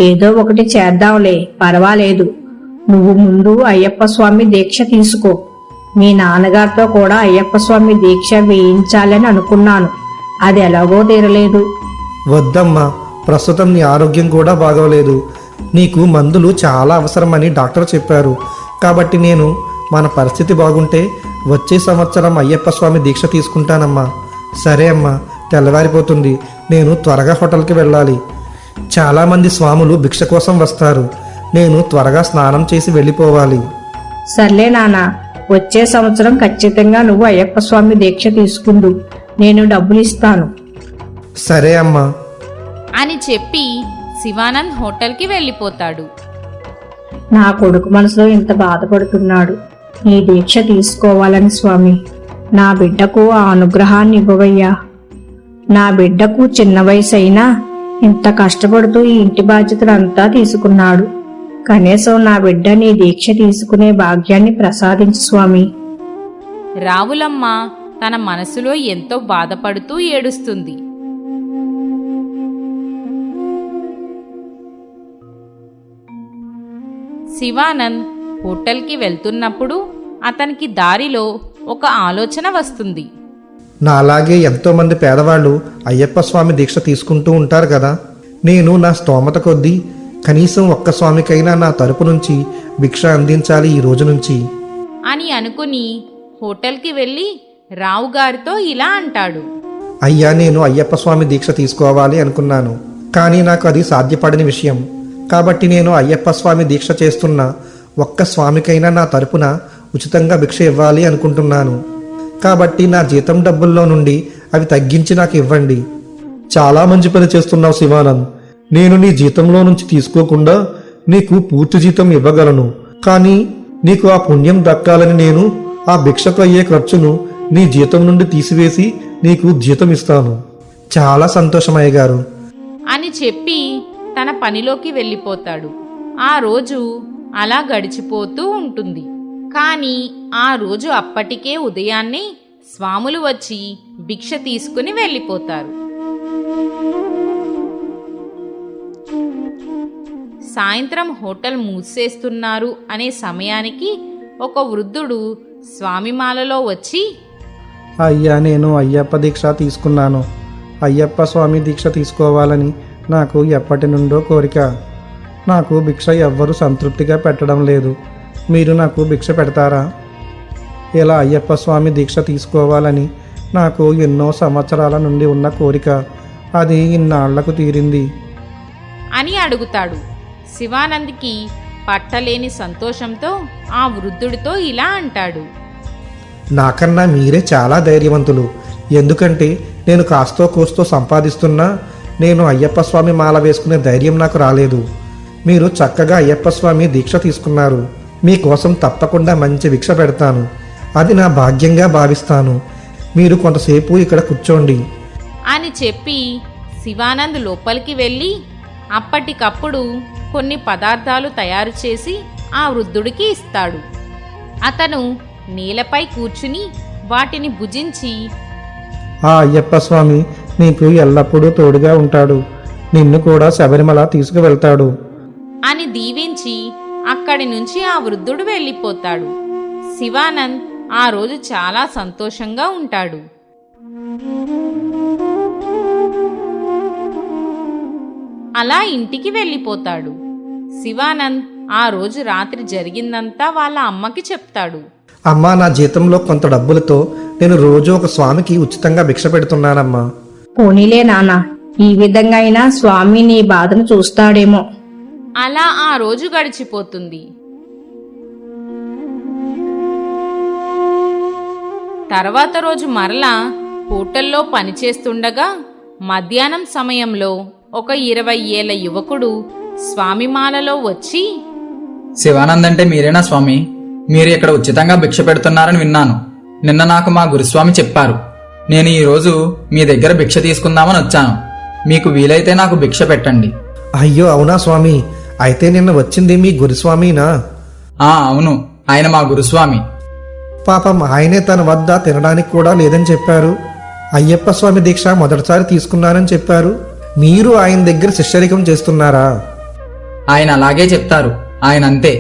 ఏదో ఒకటి చేద్దాంలే, పర్వాలేదు. నువ్వు ముందు అయ్యప్ప స్వామి దీక్ష తీసుకో. మీ నాన్నగారితో కూడా అయ్యప్ప స్వామి దీక్ష వేయించాలని అనుకున్నాను, అది ఎలాగో తీరలేదు. వద్దమ్మా, ప్రస్తుతం నీ ఆరోగ్యం కూడా బాగోలేదు. నీకు మందులు చాలా అవసరమని డాక్టర్ చెప్పారు. కాబట్టి నేను మన పరిస్థితి బాగుంటే వచ్చే సంవత్సరం అయ్యప్ప స్వామి దీక్ష తీసుకుంటానమ్మా. సరే అమ్మా, తెల్లవారిపోతుంది. నేను త్వరగా హోటల్కి వెళ్ళాలి. చాలామంది స్వాములు భిక్ష కోసం వస్తారు. నేను త్వరగా స్నానం చేసి వెళ్ళిపోవాలి. సర్లే నాన్న, వచ్చే సంవత్సరం ఖచ్చితంగా నువ్వు అయ్యప్ప స్వామి దీక్ష తీసుకుందు. నేను డబ్బులు ఇస్తాను. సరే అమ్మా. అని చెప్పి శివానంద్ హోటల్కి వెళ్ళిపోతాడు. నా కొడుకు మనసులో ఇంత బాధపడుతున్నాడు. నీ దీక్ష తీసుకోవాలని స్వామి, నా బిడ్డకు ఆ అనుగ్రహాన్ని ఇవ్వవయ్యా. నా బిడ్డకు చిన్న వయసు అయినా ఇంత కష్టపడుతూ ఈ ఇంటి బాధ్యతలంతా తీసుకున్నాడు. కనీసం నా బిడ్డ నీ దీక్ష తీసుకునే భాగ్యాన్ని ప్రసాదించు స్వామి. రావులమ్మ తన మనసులో ఎంతో బాధపడుతూ ఏడుస్తుంది. శివానంద్ హోటల్కి వెళ్తున్నప్పుడు అతనికి దారిలో ఒక ఆలోచన వస్తుంది. నాలాగే ఎంతోమంది పేదవాళ్ళు అయ్యప్ప స్వామి దీక్ష తీసుకుంటూ ఉంటారు కదా. నేను నా స్తోమత కొద్దీ కనీసం ఒక్క స్వామికైనా నా తరపు నుంచి భిక్ష అందించాలి ఈ రోజు నుంచి అని అనుకుని హోటల్కి వెళ్ళి రావు గారితో ఇలా అంటాడు. అయ్యా, నేను అయ్యప్ప స్వామి దీక్ష తీసుకోవాలి అనుకున్నాను, కానీ నాకు అది సాధ్యపడని విషయం. కాబట్టి నేను అయ్యప్ప స్వామి దీక్ష చేస్తున్న ఒక్క స్వామికైనా నా తరపున ఉచితంగా భిక్ష ఇవ్వాలి అనుకుంటున్నాను. కాబట్టి నా జీతం డబ్బుల్లో నుండి అవి తగ్గించి నాకు ఇవ్వండి. చాలా మంచి పని చేస్తున్నావు శివానంద్. నేను నీ జీతంలో నుంచి తీసుకోకుండా నీకు పూర్తి జీతం ఇవ్వగలను. కానీ నీకు ఆ పుణ్యం దక్కాలని నేను ఆ భిక్షకు అయ్యే ఖర్చును నీ జీతం నుండి తీసివేసి నీకు జీతం ఇస్తాను. చాలా సంతోషమయ్య గారు అని చెప్పి తన పనిలోకి వెళ్ళిపోతాడు. ఆ రోజు అలా గడిచిపోతూ ఉంటుంది. కానీ ఆ రోజు అప్పటికే ఉదయాన్నే స్వాములు వచ్చి భిక్ష తీసుకుని వెళ్ళిపోతారు. సాయంత్రం హోటల్ మూసేస్తున్నారు అనే సమయానికి ఒక వృద్ధుడు స్వామిమాలలో వచ్చి, అయ్యా, నేను అయ్యప్ప దీక్ష తీసుకున్నాను. అయ్యప్ప స్వామి దీక్ష తీసుకోవాలని నాకు ఎప్పటి నుండో కోరిక. నాకు భిక్ష ఎవ్వరూ సంతృప్తిగా పెట్టడం లేదు. మీరు నాకు భిక్ష పెడతారా? ఇలా అయ్యప్ప స్వామి దీక్ష తీసుకోవాలని నాకు ఎన్నో సంవత్సరాల నుండి ఉన్న కోరిక, అది ఇన్నాళ్లకు తీరింది అని అడుగుతాడు. శివానంద్కి పట్టలేని సంతోషంతో ఆ వృద్ధుడితో ఇలా అంటాడు. నాకన్నా మీరే చాలా ధైర్యవంతులు. ఎందుకంటే నేను కాస్తో కూస్తో సంపాదిస్తున్నా నేను అయ్యప్ప స్వామి మాల వేసుకునే ధైర్యం నాకు రాలేదు. మీరు చక్కగా అయ్యప్ప స్వామి దీక్ష తీసుకున్నారు. మీకోసం తప్పకుండా మంచి భిక్ష పెడతాను. అది నా భాగ్యంగా భావిస్తాను. మీరు కొంతసేపు ఇక్కడ కూర్చోండి అని చెప్పి శివానంద్ లోపలికి వెళ్ళి అప్పటికప్పుడు కొన్ని పదార్థాలు తయారు చేసి ఆ వృద్ధుడికి ఇస్తాడు. అతను నేలపై కూర్చుని వాటిని భుజించి, ఆ అయ్యప్ప స్వామి నీకు ఎల్లప్పుడూ తోడుగా ఉంటాడు. నిన్ను కూడా శబరిమల తీసుకువెళ్తాడు అని దీవించి అక్కడి నుంచి ఆ వృద్ధుడు వెళ్ళిపోతాడు. శివానంద్ ఆ రోజు చాలా సంతోషంగా ఉంటాడు. అలా ఇంటికి వెళ్ళిపోతాడు. శివానంద్ ఆ రోజు రాత్రి జరిగిందంతా వాళ్ళ అమ్మకి చెప్తాడు. అమ్మా, నా జీతంలో కొంత డబ్బులతో నేను రోజు ఒక స్వామికి ఉచితంగా భిక్ష పెడుతున్నానమ్మా. పోనీలే నాన్న, ఈ విధంగా అయినా స్వామి నీ బాధను చూస్తాడేమో. అలా ఆ రోజు గడిచిపోతుంది. తర్వాత రోజు మరలా హోటల్లో పనిచేస్తుండగా మధ్యాహ్నం సమయంలో ఒక 20 ఏళ్ల యువకుడు స్వామిమాలలో వచ్చి, శివానంద్ అంటే మీరేనా స్వామి? మీరు ఇక్కడ ఉచితంగా భిక్ష పెడుతున్నారని విన్నాను. నిన్న నాకు మా గురుస్వామి చెప్పారు. నేను ఈరోజు మీ దగ్గర భిక్ష తీసుకుందామని వచ్చాను. మీకు వీలైతే నాకు భిక్ష పెట్టండి. అయ్యో, అవునా స్వామి? అయితే నిన్న వచ్చింది మీ గురుస్వామినా? అవును, ఆయన మా గురుస్వామి. పాపం ఆయనే తన వద్ద తినడానికి కూడా లేదని చెప్పారు. అయ్యప్ప స్వామి దీక్ష మొదటిసారి తీసుకున్నానని చెప్పారు. మీరు ఆయన దగ్గర శిష్యరికం చేస్తున్నారా? ఆయన అలాగే చెప్తారు. ఆయన అంతే.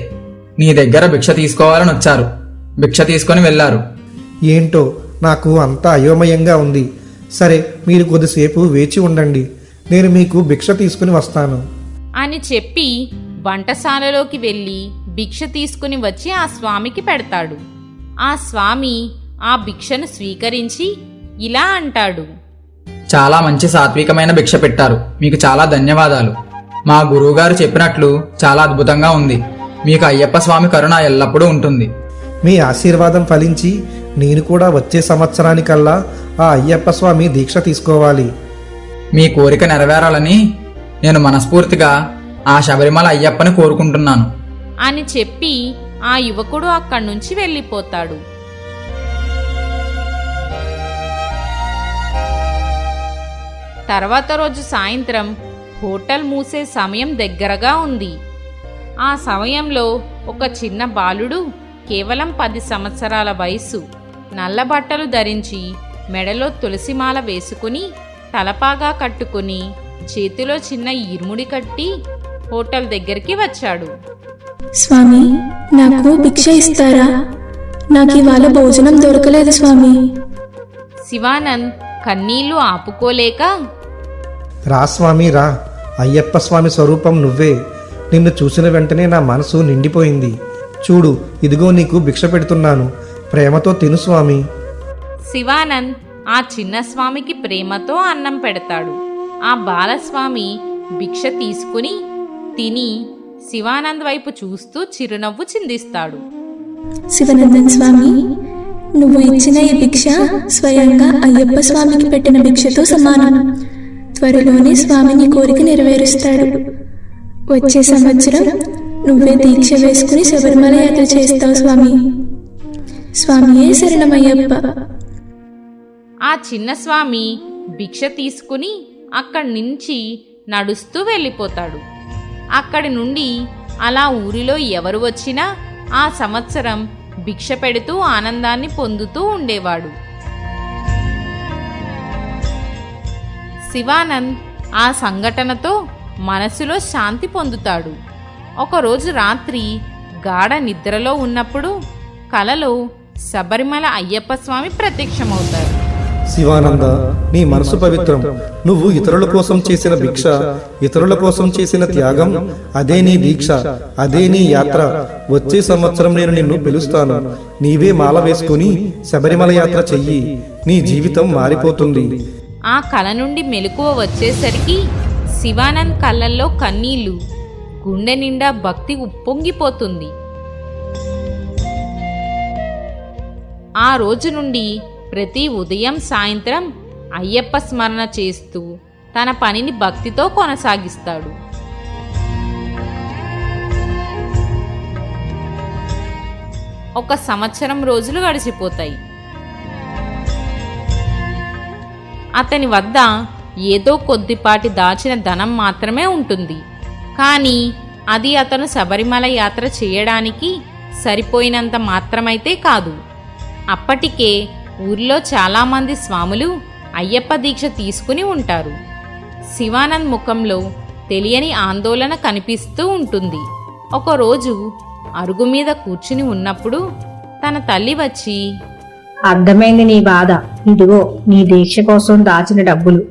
నీ దగ్గర భిక్ష తీసుకోవాలని వచ్చారు. భిక్ష తీసుకొని వెళ్లారు. ఏంటో నాకు అంతా అయోమయంగా ఉంది. సరే, మీరు కొద్దిసేపు వేచి ఉండండి, నేను మీకు భిక్ష తీసుకుని వస్తాను అని చెప్పి వంటశాలలోకి వెళ్ళి భిక్ష తీసుకుని వచ్చి ఆ స్వామికి పెడతాడు. ఆ స్వామి ఆ భిక్షను స్వీకరించి ఇలా అంటాడు: చాలా మంచి సాత్వికమైన భిక్ష పెట్టారు. మీకు చాలా ధన్యవాదాలు. మా గురువుగారు చెప్పినట్లు చాలా అద్భుతంగా ఉంది. మీకు అయ్యప్ప స్వామి కరుణ ఎల్లప్పుడూ ఉంటుంది. మీ ఆశీర్వాదం ఫలించి నేను కూడా వచ్చే సంవత్సరానికల్లా ఆ అయ్యప్ప స్వామి దీక్ష తీసుకోవాలి. మీ కోరిక నెరవేరాలని నేను మనస్ఫూర్తిగా ఆ శబరిమల అయ్యప్పని కోరుకుంటున్నాను అని చెప్పి ఆ యువకుడు అక్కడి నుంచి వెళ్ళిపోతాడు. తర్వాత రోజు సాయంత్రం హోటల్ మూసే సమయం దగ్గరగా ఉంది. ఆ సమయంలో ఒక చిన్న బాలుడు, కేవలం 10 సంవత్సరాల వయసు, నల్ల బట్టలు ధరించి మెడలో తులసిమాల వేసుకుని తలపాగా కట్టుకుని చేతిలో చిన్న ఇరుముడి కట్టి హోటల్ దగ్గరికి వచ్చాడు. స్వామి, నాకు భిక్ష ఇస్తారా? నాకు ఇవాళ భోజనం దొరకలేదు స్వామి. శివానంద్ కన్నీళ్లు ఆపుకోలేక, రా స్వామి రా, అయ్యప్ప స్వామి స్వరూపం నువ్వే. నిన్ను చూసిన వెంటనే నా మనసు నిండిపోయింది. చూడు, ఇదిగో నీకు భిక్ష పెడుతున్నాను, ప్రేమతో తిను స్వామి. శివానంద్ ఆ చిన్న స్వామికి ప్రేమతో అన్నం పెడతాడు. ఆ బాలస్వామి భిక్ష తీసుకుని తిని శివానంద్ వైపు చూస్తూ చిరునవ్వు చిందిస్తాడు. శివనందన్ స్వామి, నువ్వు ఇచ్చిన ఈ భిక్ష స్వయంగా అయ్యప్ప స్వామికి పెట్టిన భిక్షతో సమానం. త్వరలోనే స్వామి నీ కోరిక నెరవేరుస్తాడు. వచ్చే సంవత్సరం నువ్వే దీక్ష వేసుకుని శబరిమల యాత్ర చేస్తావు స్వామి. స్వామియే శరణమయ్యప్ప. ఆ చిన్న స్వామి భిక్ష తీసుకుని అక్కడి నుంచి నడుస్తూ వెళ్ళిపోతాడు. అక్కడి నుండి అలా ఊరిలో ఎవరు వచ్చినా ఆ సంవత్సరం భిక్ష పెడుతూ ఆనందాన్ని పొందుతూ ఉండేవాడు. శివానంద్ ఆ సంఘటనతో మనసులో శాంతి పొందుతాడు. ఒకరోజు రాత్రి గాఢ నిద్రలో ఉన్నప్పుడు కలలో శబరిమల అయ్యప్ప స్వామి ప్రత్యక్షమవుతారు. శివానంద, నీ మనసు పవిత్రం. నువ్వు ఇతరుల కోసం చేసిన భిక్ష, ఇతరుల కోసం చేసిన త్యాగం, అదే నీ దీక్ష, అదే నీ యాత్ర. వచ్చే సంవత్సరం నేను నిన్ను పిలుస్తాను. నీవే మాల వేసుకుని శబరిమల యాత్ర చెయ్యి. నీ జీవితం మారిపోతుంది. ఆ కల నుండి మెలకువ వచ్చేసరికి శివానంద్ కళ్ళల్లో కన్నీళ్లు, గుండె నిండా భక్తి ఉప్పొంగిపోతుంది. ఆ రోజు నుండి ప్రతి ఉదయం సాయంత్రం అయ్యప్ప స్మరణ చేస్తూ తన పనిని భక్తితో కొనసాగిస్తాడు. ఒక సంవత్సరం రోజులు గడిచిపోతాయి. అతని వద్ద ఏదో కొద్దిపాటి దాచిన ధనం మాత్రమే ఉంటుంది. కానీ అది అతను శబరిమల యాత్ర చేయడానికి సరిపోయినంత మాత్రమైతే కాదు. అప్పటికే ఊర్లో చాలామంది స్వాములు అయ్యప్ప దీక్ష తీసుకుని ఉంటారు. శివానంద్ ముఖంలో తెలియని ఆందోళన కనిపిస్తూ ఉంటుంది. ఒకరోజు అరుగు మీద కూర్చుని ఉన్నప్పుడు తన తల్లి వచ్చి, అర్థమైంది నీ బాధ. ఇదిగో నీ దీక్ష కోసం దాచిన డబ్బులు.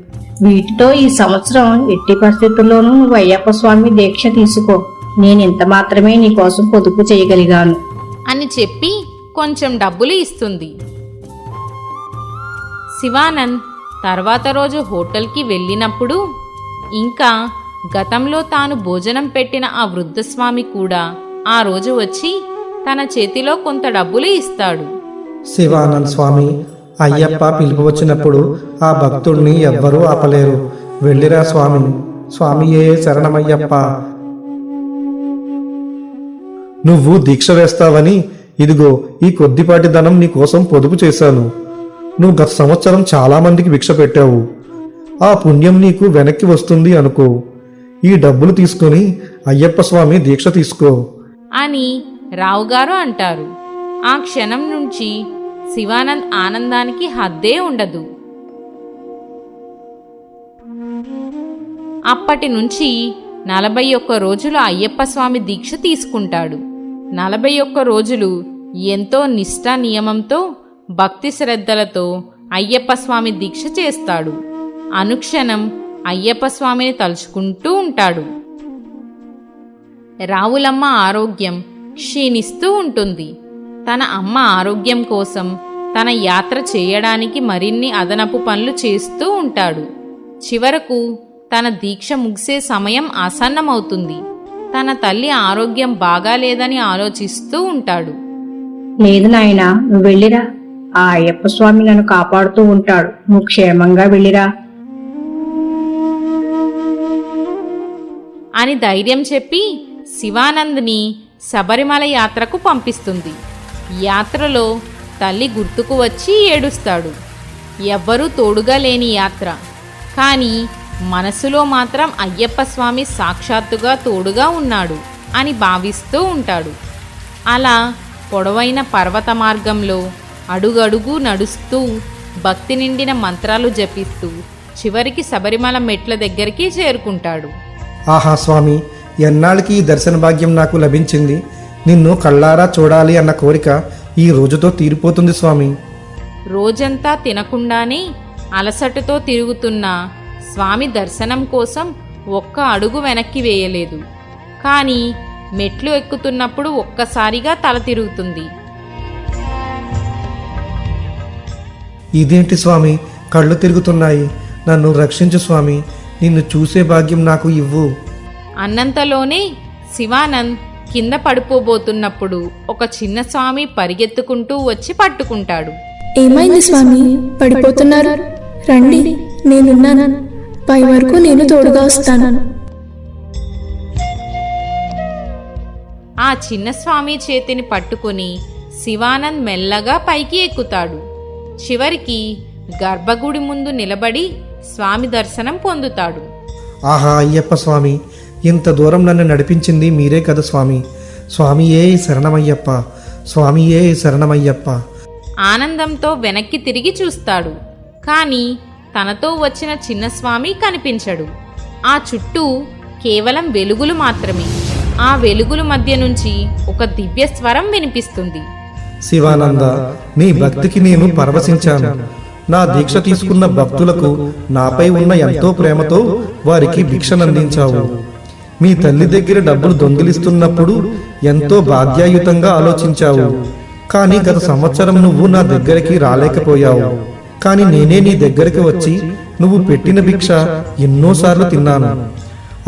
వీటితో ఈ సంవత్సరం ఎట్టి పరిస్థితుల్లోనూ నువ్వు అయ్యప్ప స్వామి దీక్ష తీసుకో. నేను ఇంత మాత్రమే నీ కోసం పొదుపు చేయగలిగాను అని చెప్పి కొంచెం డబ్బులు ఇస్తుంది. శివానంద్ తర్వాత రోజు హోటల్కి వెళ్ళినప్పుడు ఇంకా గతంలో తాను భోజనం పెట్టిన ఆ వృద్ధస్వామి కూడా ఆ రోజు వచ్చి తన చేతిలో కొంత డబ్బులు ఇస్తాడు. శివానంద్ స్వామి, అయ్యప్ప పిలుపు వచ్చినప్పుడు ఆ భక్తుడిని ఎవ్వరూ ఆపలేరు. వెళ్ళిరా స్వామి. స్వామియే శరణమయ్యప్ప. నువ్వు దీక్ష వేస్తావని ఇదిగో ఈ కొద్దిపాటి ధనం నీ కోసం పొదుపు చేశాను. నువ్వు గత సంవత్సరం చాలా మందికి భిక్ష పెట్టావు. ఆ పుణ్యం నీకు వెనక్కి వస్తుంది అనుకో. ఈ డబ్బులు తీసుకొని అయ్యప్ప స్వామి దీక్ష తీసుకో అని రావుగారు అంటారు. ఆ క్షణం నుంచి శివానంద్ ఆనందానికి హద్దే ఉండదు. అప్పటి నుంచి 41 రోజులు అయ్యప్ప స్వామి దీక్ష తీసుకుంటాడు. 41 రోజులు ఎంతో నిష్ఠ నియమంతో భక్తి శ్రద్ధలతో అయ్యప్ప స్వామి దీక్ష చేస్తాడు. అనుక్షణం అయ్యప్ప స్వామిని తలుచుకుంటూ ఉంటాడు. రావులమ్మ ఆరోగ్యం క్షీణిస్తూ ఉంటుంది. తన అమ్మ ఆరోగ్యం కోసం తన యాత్ర చేయడానికి మరిన్ని అదనపు పనులు చేస్తూ ఉంటాడు. చివరకు తన దీక్ష ముగిసే సమయం ఆసన్నమవుతుంది. తన తల్లి ఆరోగ్యం బాగాలేదని ఆలోచిస్తూ ఉంటాడు. లేదు నాయనా, నువ్వు వెళ్ళిరా. ఆ అయ్యప్ప స్వామి నన్ను కాపాడుతూ ఉంటాడు. నువ్వు క్షేమంగా వెళ్ళిరా అని ధైర్యం చెప్పి శివానంద్ని శబరిమల యాత్రకు పంపిస్తుంది. యాత్రలో తల్లి గుర్తుకు వచ్చి ఏడుస్తాడు. ఎవ్వరూ తోడుగా లేని యాత్ర, కానీ మనసులో మాత్రం అయ్యప్ప స్వామి సాక్షాత్తుగా తోడుగా ఉన్నాడు అని భావిస్తూ ఉంటాడు. అలా పొడవైన పర్వత మార్గంలో అడుగడుగు నడుస్తూ భక్తి నిండిన మంత్రాలు జపిస్తూ చివరికి శబరిమల మెట్ల దగ్గరికి చేరుకుంటాడు. ఆహా స్వామి, ఎన్నాళ్ళకి ఈ దర్శన భాగ్యం నాకు లభించింది. నిన్ను కళ్ళారా చూడాలి అన్న కోరిక ఈ రోజుతో తీరిపోతుంది స్వామి. రోజంతా తినకుండానే అలసటతో తిరుగుతున్న స్వామి దర్శనం కోసం ఒక్క అడుగు వెనక్కి వేయలేదు. కానీ మెట్లు ఎక్కుతున్నప్పుడు ఒక్కసారిగా తల తిరుగుతుంది. ఇదేంటి స్వామి, కళ్ళు తిరుగుతున్నాయి. నన్ను రక్షించు స్వామి, నిన్ను చూసే భాగ్యం నాకు ఇవ్వు. అన్నంతలోనే శివానంద్ కింద పడిపోబోతున్నప్పుడు ఒక చిన్న స్వామి పరిగెత్తుకుంటూ వచ్చి పట్టుకుంటాడు. ఏమైంది స్వామి, పడిపోతున్నారు? రండి, నేనున్నాను. పై వరకు నేను తోడుగా వస్తాను. ఆ చిన్న స్వామి చేతిని పట్టుకుని శివానంద్ మెల్లగా పైకి ఎక్కుతాడు. చివరికి గర్భగుడి ముందు నిలబడి స్వామి దర్శనం పొందుతాడు. ఆహా అయ్యప్ప స్వామి, ఇంత దూరం నన్ను నడిపించింది మీరే కదా స్వామి. స్వామియే శరణమయ్యప్ప, స్వామియే శరణమయ్యప్ప. ఆనందంతో వెనక్కి తిరిగి చూస్తాడు. కానీ తనతో వచ్చిన చిన్న స్వామి కనిపించడు. ఆ చుట్టూ కేవలం వెలుగులు మాత్రమే. ఆ వెలుగుల మధ్య నుంచి ఒక దివ్య స్వరం వినిపిస్తుంది. శివానంద, నీ భక్తికి నేను పరవశించాను. నా దీక్ష తీసుకున్న భక్తులకు నాపై ఉన్న ఎంతో ప్రేమతో వారికి భిక్షనందించావు. మీ తల్లి దగ్గర డబ్బులు దొంగిలిస్తున్నప్పుడు ఎంతో బాధ్యాయుతంగా ఆలోచించావు. కానీ గత సంవత్సరం నువ్వు నా దగ్గరికి రాలేకపోయావు. కానీ నేనే నీ దగ్గరికి వచ్చి నువ్వు పెట్టిన భిక్ష ఎన్నోసార్లు తిన్నాను.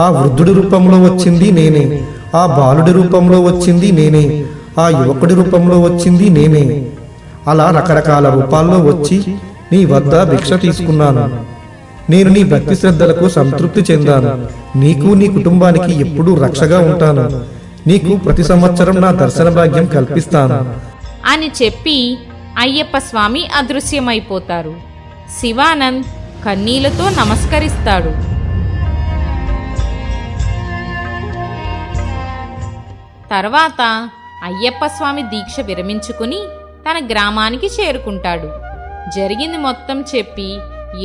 ఆ వృద్ధుడి రూపంలో వచ్చింది నేనే, ఆ బాలుడి రూపంలో వచ్చింది నేనే, ఆ యువకుడి రూపంలో వచ్చింది నేనే. అలా రకరకాల రూపాల్లో వచ్చి నీ వద్ద భిక్ష తీసుకున్నాను. నేను నీ భక్తి శ్రద్ధలకు సంతృప్తి చెందాను. నీకు నీ కుటుంబానికి ఎప్పుడూ రక్షగా ఉంటాను. నీకు ప్రతి సంవత్సరం నా దర్శన భాగ్యం కల్పిస్తాను అని చెప్పి అయ్యప్ప స్వామి అదృశ్యమైపోతారు. శివానంద్ కన్నీళ్లతో నమస్కరిస్తాడు. తర్వాత అయ్యప్ప స్వామి దీక్ష విరమించుకుని తన గ్రామానికి చేరుకుంటాడు. జరిగింది మొత్తం చెప్పి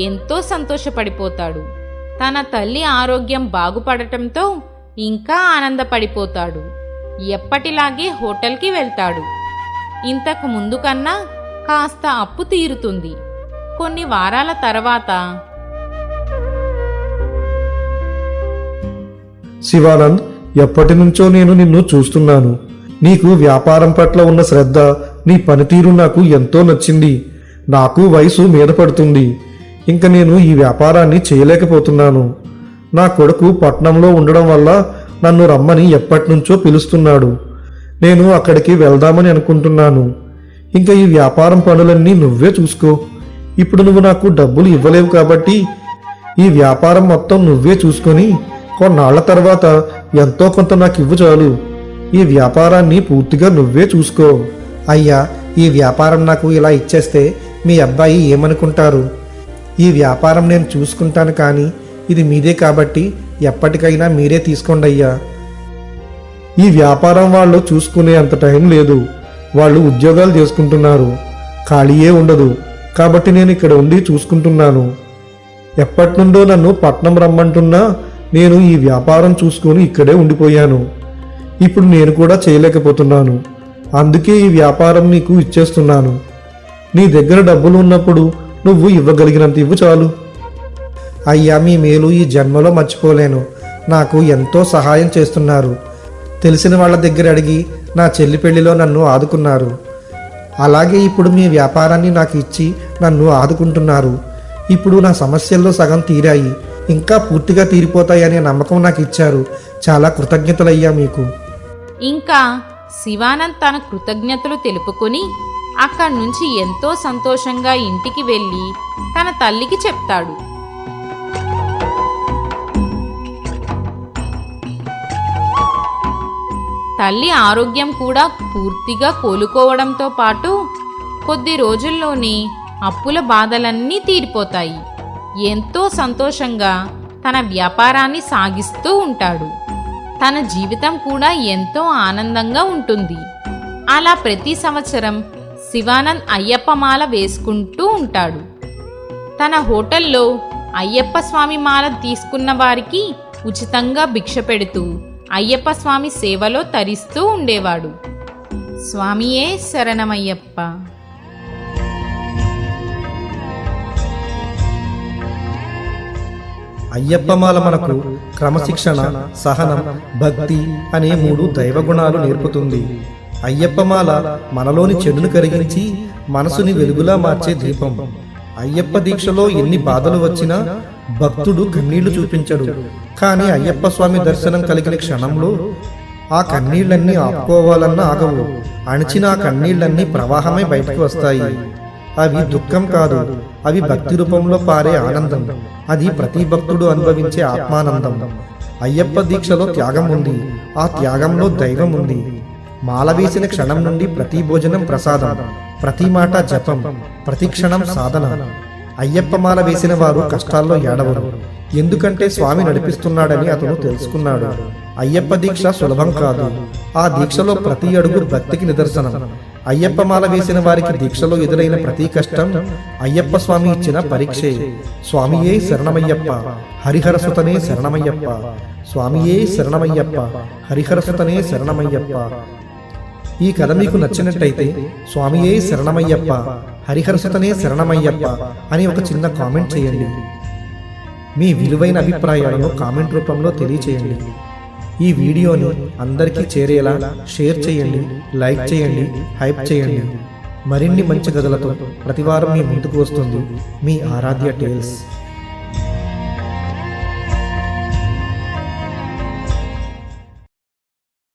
ఎంతో సంతోషపడిపోతాడు. తన తల్లి ఆరోగ్యం బాగుపడటంతో ఇంకా ఆనందపడిపోతాడు. ఎప్పటిలాగే హోటల్కి వెళ్తాడు. ఇంతకు ముందు కన్నా కాస్త అప్పు తీరుతుంది. కొన్ని వారాల తర్వాత శివానంద్, ఎప్పటి నుంచో నేను నిన్ను చూస్తున్నాను. నీకు వ్యాపారం పట్ల ఉన్న శ్రద్ధ, నీ పనితీరు నాకు ఎంతో నచ్చింది. నాకు వయసు మీద పడుతుంది. ఇంక నేను ఈ వ్యాపారాన్ని చేయలేకపోతున్నాను. నా కొడుకు పట్నంలో ఉండడం వల్ల నన్ను రమ్మని ఎప్పటినుంచో పిలుస్తున్నాడు. నేను అక్కడికి వెళ్దామని అనుకుంటున్నాను. ఇంకా ఈ వ్యాపారం పనులన్నీ నువ్వే చూసుకో. ఇప్పుడు నువ్వు నాకు డబ్బులు ఇవ్వలేవు కాబట్టి ఈ వ్యాపారం మొత్తం నువ్వే చూసుకొని కొన్నాళ్ల తర్వాత ఎంతో కొంత నాకు ఇవ్వు చాలు. ఈ వ్యాపారాన్ని పూర్తిగా నువ్వే చూసుకో. అయ్యా, ఈ వ్యాపారం నాకు ఇలా ఇచ్చేస్తే మీ అబ్బాయి ఏమనుకుంటారు? ఈ వ్యాపారం నేను చూసుకుంటాను, కానీ ఇది మీదే కాబట్టి ఎప్పటికైనా మీరే తీసుకోండి అయ్యా. ఈ వ్యాపారం వాళ్ళు చూసుకునే అంత టైం లేదు. వాళ్ళు ఉద్యోగాలు చేసుకుంటున్నారు. ఖాళీయే ఉండదు. కాబట్టి నేను ఇక్కడ ఉండి చూసుకుంటున్నాను. ఎప్పటి నుండో నన్ను పట్నం రమ్మంటున్నా నేను ఈ వ్యాపారం చూసుకొని ఇక్కడే ఉండిపోయాను. ఇప్పుడు నేను కూడా చేయలేకపోతున్నాను. అందుకే ఈ వ్యాపారం నీకు ఇచ్చేస్తున్నాను. నీ దగ్గర డబ్బులు ఉన్నప్పుడు నువ్వు ఇవ్వగలిగినంత ఇవ్వు చాలు. అయ్యా, మీ మేలు ఈ జన్మలో మర్చిపోలేను. నాకు ఎంతో సహాయం చేస్తున్నారు. తెలిసిన వాళ్ళ దగ్గర అడిగి నా చెల్లి పెళ్లిలో నన్ను ఆదుకున్నారు. అలాగే ఇప్పుడు మీ వ్యాపారాన్ని నాకు ఇచ్చి నన్ను ఆదుకుంటున్నారు. ఇప్పుడు నా సమస్యల్లో సగం తీరాయి, ఇంకా పూర్తిగా తీరిపోతాయనే నమ్మకం నాకు ఇచ్చారు. చాలా కృతజ్ఞతలయ్యా మీకు. ఇంకా శివానంద్ తన కృతజ్ఞతలు తెలుపుకొని అక్కడి నుంచి ఎంతో సంతోషంగా ఇంటికి వెళ్ళి తన తల్లికి చెప్తాడు. తల్లి ఆరోగ్యం కూడా పూర్తిగా కోలుకోవడంతో పాటు కొద్ది రోజుల్లోనే అప్పుల బాధలన్నీ తీరిపోతాయి. ఎంతో సంతోషంగా తన వ్యాపారాన్ని సాగిస్తూ ఉంటాడు. తన జీవితం కూడా ఎంతో ఆనందంగా ఉంటుంది. అలా ప్రతి సంవత్సరం శివానంద్ అయ్యప్ప మాల వేసుకుంటూ ఉంటాడు. తన హోటల్లో అయ్యప్ప స్వామి మాల తీసుకున్న వారికి ఉచితంగా భిక్ష పెడుతూ అయ్యప్ప స్వామి సేవలో తరిస్తూ ఉండేవాడు. స్వామియే శరణమయ్యప్ప. అయ్యప్పమాల మనకు క్రమశిక్షణ, సహనం, భక్తి అనే 3 దైవగుణాలు నేర్పుతుంది. అయ్యప్పమాల మనలోని చెడును కరిగించి మనసుని వెలుగులా మార్చే దీపం. అయ్యప్ప దీక్షలో ఎన్ని బాధలు వచ్చినా భక్తుడు కన్నీళ్లు చూపించడు. కానీ అయ్యప్ప స్వామి దర్శనం కలిగిన క్షణంలో ఆ కన్నీళ్లన్నీ ఆపుకోవాలన్నా ఆగవు. అణిచిన ఆ కన్నీళ్లన్నీ ప్రవాహమై బయటకు వస్తాయి. అవి దుఃఖం కాదు, అవి భక్తి రూపంలో పారే ఆనందం. అది ప్రతి భక్తుడు అనుభవించే ఆత్మానందం. అయ్యప్ప దీక్షలో త్యాగం ఉంది, ఆ త్యాగంలో దైవం ఉంది. మాల వేసిన క్షణం నుండి ప్రతి భోజనం ప్రసాదం, ప్రతి మాట జపం, ప్రతి క్షణం సాధన. అయ్యప్ప మాల వేసిన వారు కష్టాల్లో ఏడవరు, ఎందుకంటే స్వామి నడిపిస్తున్నాడని అతను తెలుసుకున్నాడు. అయ్యప్ప దీక్ష సులభం కాదు, ఆ దీక్షలో ప్రతి అడుగు భక్తికి నిదర్శనం. అయ్యప్ప మాల వేసిన వారికి దీక్షలో ఎదురైన ప్రతి కష్టం అయ్యప్ప స్వామి ఇచ్చిన పరీక్షే. స్వామియే శరణమయ్యప్ప, హరిహరసుతనే శరణమయ్యప్ప. స్వామియే శరణమయ్యప్ప, హరిహరసుతనే శరణమయ్యప్ప. ఈ కథ మీకు నచ్చినట్టయితే స్వామియే శరణమయ్యప్ప, హరిహరసుతనే శరణమయ్యప్ప అని ఒక చిన్న కామెంట్ చేయండి. మీ విలువైన అభిప్రాయాలను కామెంట్ రూపంలో తెలియచేయండి. ఈ వీడియోని అందరికీ చేరేలా షేర్ చేయండి, లైక్ చేయండి, హైప్ చేయండి. మరిన్ని మంచి కథలతో ప్రతివారం మీ ముందుకు వస్తుంది మీ ఆరాధ్య టేల్స్.